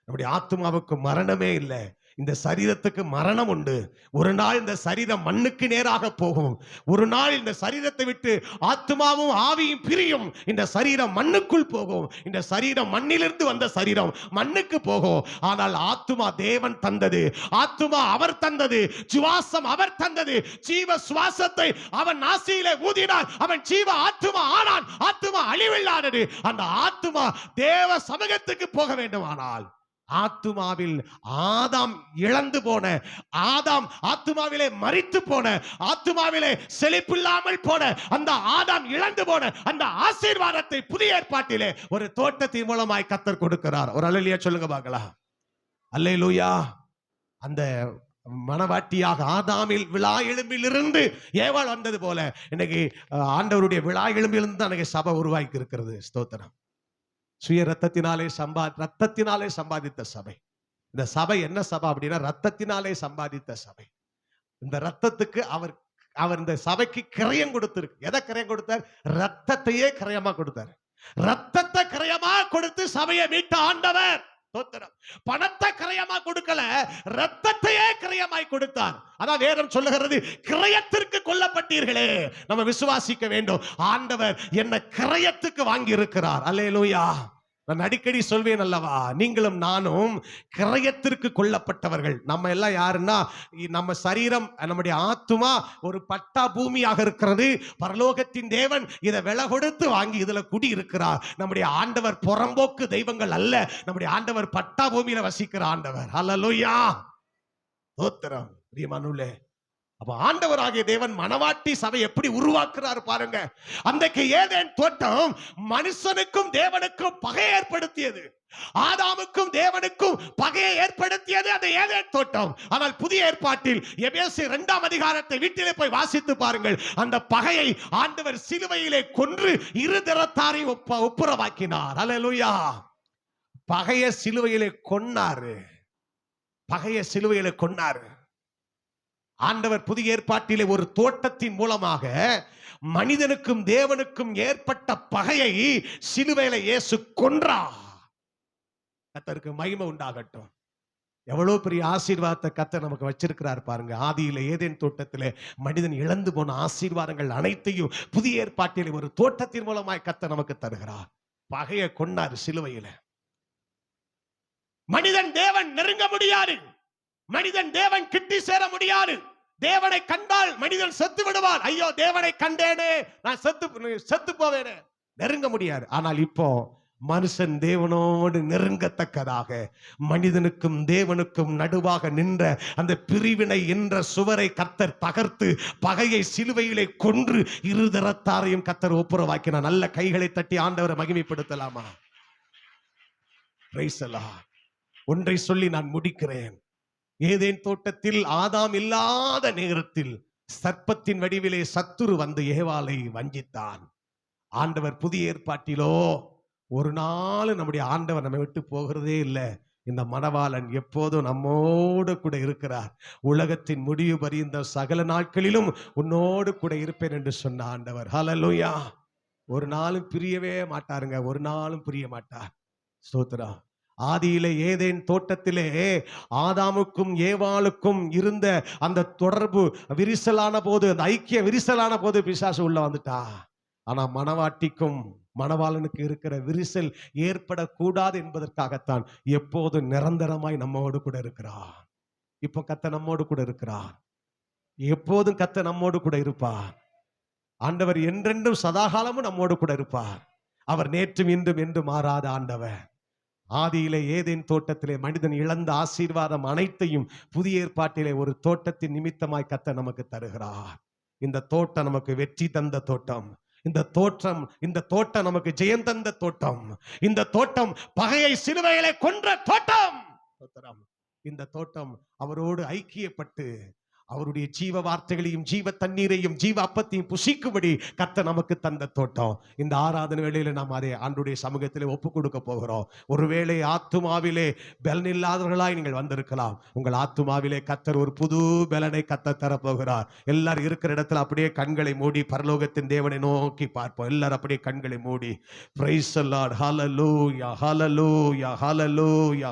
நம்முடைய ஆத்துமாவுக்கு மரணமே இல்லை. இந்த சரீரத்துக்கு மரணம் உண்டு. ஒரு நாள் இந்த சரீரம் மண்ணுக்கு நேராக போகும். ஒரு நாள் இந்த சரீரத்தை விட்டு ஆத்துமாவும் ஆவியும் பிரியும். இந்த சரீரம் மண்ணுக்குள் போகும். இந்த சரீரம் மண்ணிலிருந்து வந்த சரீரம் மண்ணுக்கு போகும். ஆனால் ஆத்துமா தேவன் தந்தது. ஆத்துமா அவர் தந்தது. சுவாசம் அவர் தந்தது. ஜீவ சுவாசத்தை அவன் நாசியிலே ஊதினார். அவன் ஜீவ ஆத்துமா ஆனான். ஆத்துமா அழிவில்லாதது. அந்த ஆத்துமா தேவ சமூகத்துக்கு போக வேண்டுமானால் ஆத்துமாவில் ஆதாம் இழந்து போன, ஆதாம் ஆத்துமாவிலே மரித்து போன, ஆத்துமாவிலே செழிப்பில்லாமல் போன, அந்த ஆதாம் இழந்து போன அந்த ஆசீர்வாதத்தை புதிய ஏற்பாட்டிலே ஒரு தோட்டத்தின் மூலமாய் கர்த்தர் கொடுக்கிறார். ஒரு அல்லேலூயா சொல்லுங்க பார்க்கலாம். அல்லேலூயா. அந்த மனவாட்டியாக ஆதாமில் விழா எலும்பிலிருந்து ஏவாள் வந்தது போல இன்னைக்கு ஆண்டவருடைய விழா எலும்பிலிருந்து அன்னைக்கு சபை உருவாக்கி இருக்கிறது. ஸ்தோத்திரம். சுய ரத்தத்தினாலே ரத்தத்தினாலே சம்பாதித்த சபை. இந்த சபை என்ன சபை அப்படின்னா ரத்தத்தினாலே சம்பாதித்த சபை. இந்த ரத்தத்துக்கு அவர் இந்த சபைக்கு கிரயம் கொடுத்திருக்கு. எதை கிரயம் கொடுத்தார்? ரத்தத்தையே கிரயமா கொடுத்தார். ரத்தத்தை கிரயமா கொடுத்து சபையை மீட்ட ஆண்டவர். பணத்தை கிரயமா கொடுக்கல, ரத்தத்தையே கிரயமாய் கொடுத்தார். அதான் வேதம் சொல்லுகிறது, கிரயத்திற்கு கொல்லப்பட்டீர்களே. நம்ம விசுவாசிக்க வேண்டும், ஆண்டவர் என்ன கிரயத்துக்கு வாங்கி இருக்கிறார். அல்லேலூயா. நான் அடிக்கடி சொல்வேன் அல்லவா, நீங்களும் நானும் கிரயத்திற்கு கொல்லப்பட்டவர்கள். நம்ம எல்லாம் யாருன்னா, நம்ம சரீரம், நம்முடைய ஆத்துமா ஒரு பட்டா பூமியாக இருக்கிறது. பரலோகத்தின் தேவன் இதை விலை கொடுத்து வாங்கி இதுல குடி இருக்கிறார். நம்முடைய ஆண்டவர் புறம்போக்கு தெய்வங்கள் அல்ல. நம்முடைய ஆண்டவர் பட்டா பூமியில வசிக்கிற ஆண்டவர். அல்லேலூயா. ஸ்தோத்திரம். பிரியமானவர்களே, அப்ப ஆண்டவராகிய தேவன் மனவாட்டி சபை எப்படி உருவாக்குறார் பாருங்க. அன்றைக்கு ஏதேன் தோட்டம் மனுஷனுக்கும் தேவனுக்கும் பகை ஏற்படுத்தியது. ஆதாமுக்கும் தேவனுக்கும் பகையை ஏற்படுத்தியது அந்த ஏதேன் தோட்டம். ஆனால் புதிய ஏற்பாட்டில் எபேசியர் 2ஆம் அதிகாரத்தை வீட்டிலே போய் வாசித்து பாருங்கள். அந்த பகையை ஆண்டவர் சிலுவையிலே கொன்று இரு திறத்தாரை ஒப்புரவாக்கினார். அல்லேலூயா. பகையை சிலுவையிலே கொன்னாரு. பகையை சிலுவையிலே கொன்னாரு. ஆண்டவர் புதிய ஏற்பாட்டிலே ஒரு தோட்டத்தின் மூலமாக மனிதனுக்கும் தேவனுக்கும் ஏற்பட்ட பகையை சிலுவையில இயேசு கொன்றார். கர்த்தருக்கு மகிமை உண்டாகட்டும். எவ்வளவு பெரிய ஆசீர்வாதத்தை கர்த்தர் நமக்கு வச்சிருக்கிறார் பாருங்க. ஆதியில ஏதேன் தோட்டத்திலே மனிதன் இழந்து போன ஆசீர்வாதங்கள் அனைத்தையும் புதிய ஏற்பாட்டிலே ஒரு தோட்டத்தின் மூலமாய் கர்த்தர் நமக்கு தருகிறார். பகையை கொன்னார் சிலுவையில. மனிதன் தேவன் நெருங்க முடியாது. மனிதன் தேவன் கிட்டி சேர முடியாது. தேவனை கண்டால் மனிதன் செத்து விடுவான். ஐயோ, தேவனை கண்டேனே, நான் செத்து போவேனே. நெருங்க முடியாது. ஆனால் இப்போ மனுஷன் தேவனோடு நெருங்கத்தக்கதாக மனிதனுக்கும் தேவனுக்கும் நடுவாக நின்ற அந்த பிரிவினை என்ற சுவரை கர்த்தர் தகர்த்து பகையை சிலுவையிலே கொன்று இரு தரத்தாரையும் கர்த்தர் ஒப்புரவாக்கினார். நல்ல கைகளை தட்டி ஆண்டவரை மகிமைப்படுத்தலாமா? Praise the Lord. ஒன்றை சொல்லி நான் முடிக்கிறேன். ஏதேன் தோட்டத்தில் ஆதாம் இல்லாத நேரத்தில் சர்ப்பத்தின் வடிவிலே சத்துரு வந்து ஏவாளை வஞ்சித்தான். ஆண்டவர் புதிய ஏற்பாட்டிலோ ஒரு நாள் நம்முடைய ஆண்டவர் நம்மை விட்டு போகிறதே இல்லை. இந்த மணவாளன் எப்போதும் நம்மோடு கூட இருக்கிறார். உலகத்தின் முடிவு பரியந்த சகல நாட்களிலும் உன்னோடு கூட இருப்பேன் என்று சொன்ன ஆண்டவர். ஹல்லேலூயா. ஒரு நாளும் பிரியவே மாட்டாருங்க. ஒரு நாளும் பிரிய மாட்டார். ஸ்தோத்திரம். ஆதியிலே ஏதேன் தோட்டத்திலே ஆதாமுக்கும் ஏவாளுக்கும் இருந்த அந்த தொடர்பு விரிசலான போது, அந்த ஐக்கிய விரிசலான போது பிசாசு உள்ள வந்துட்டா. ஆனா மணவாட்டிக்கும் மணவாளனுக்கு இருக்கிற விரிசல் ஏற்படக்கூடாது என்பதற்காகத்தான் எப்போதும் நிரந்தரமாய் நம்மோடு கூட இருக்கிறார். இப்போ கர்த்தர் நம்மோடு கூட இருக்கிறார். எப்போதும் கர்த்தர் நம்மோடு கூட இருப்பார். ஆண்டவர் என்றென்றும் சதாகாலமும் நம்மோடு கூட இருப்பார். அவர் நேற்றும் இன்றும் என்று மாறாத ஆண்டவர். ஆதியிலே ஏதேன் தோட்டத்திலே மனிதன் இழந்த ஆசீர்வாதம் அனைத்தையும் புதிய ஏற்பாட்டிலே ஒரு தோட்டத்தின் நிமித்தமாய் கர்த்தர் நமக்கு தருகிறார். இந்த தோட்டம் நமக்கு வெற்றி தந்த தோட்டம். இந்த தோட்டம் நமக்கு ஜெயம் தந்த தோட்டம். இந்த தோட்டம் பகையை சிலுவையிலே கொன்ற தோட்டம். இந்த தோட்டம் அவரோடு ஐக்கியப்பட்டு அவருடைய ஜீவ வார்த்தைகளையும் ஜீவ தண்ணீரையும் ஜீவ அப்பத்தையும் புசிக்கும்படி கர்த்தர் நமக்கு தந்த தோட்டம். இந்த ஆராதனை வேளையில நாம் அதை ஆண்டவருடைய சமூகத்திலே ஒப்பு கொடுக்க போகிறோம். ஒருவேளை ஆத்துமாவிலே பலன் இல்லாதவர்களாய் நீங்கள் வந்திருக்கலாம். உங்கள் ஆத்துமாவிலே கர்த்தர் ஒரு புது பலனை கர்த்தர் தரப்போகிறார். எல்லாரும் இருக்கிற இடத்துல அப்படியே கண்களை மூடி பரலோகத்தின் தேவனை நோக்கி பார்ப்போம். எல்லாரும் அப்படியே கண்களை மூடி. Praise the Lord. Hallelujah, hallelujah, hallelujah.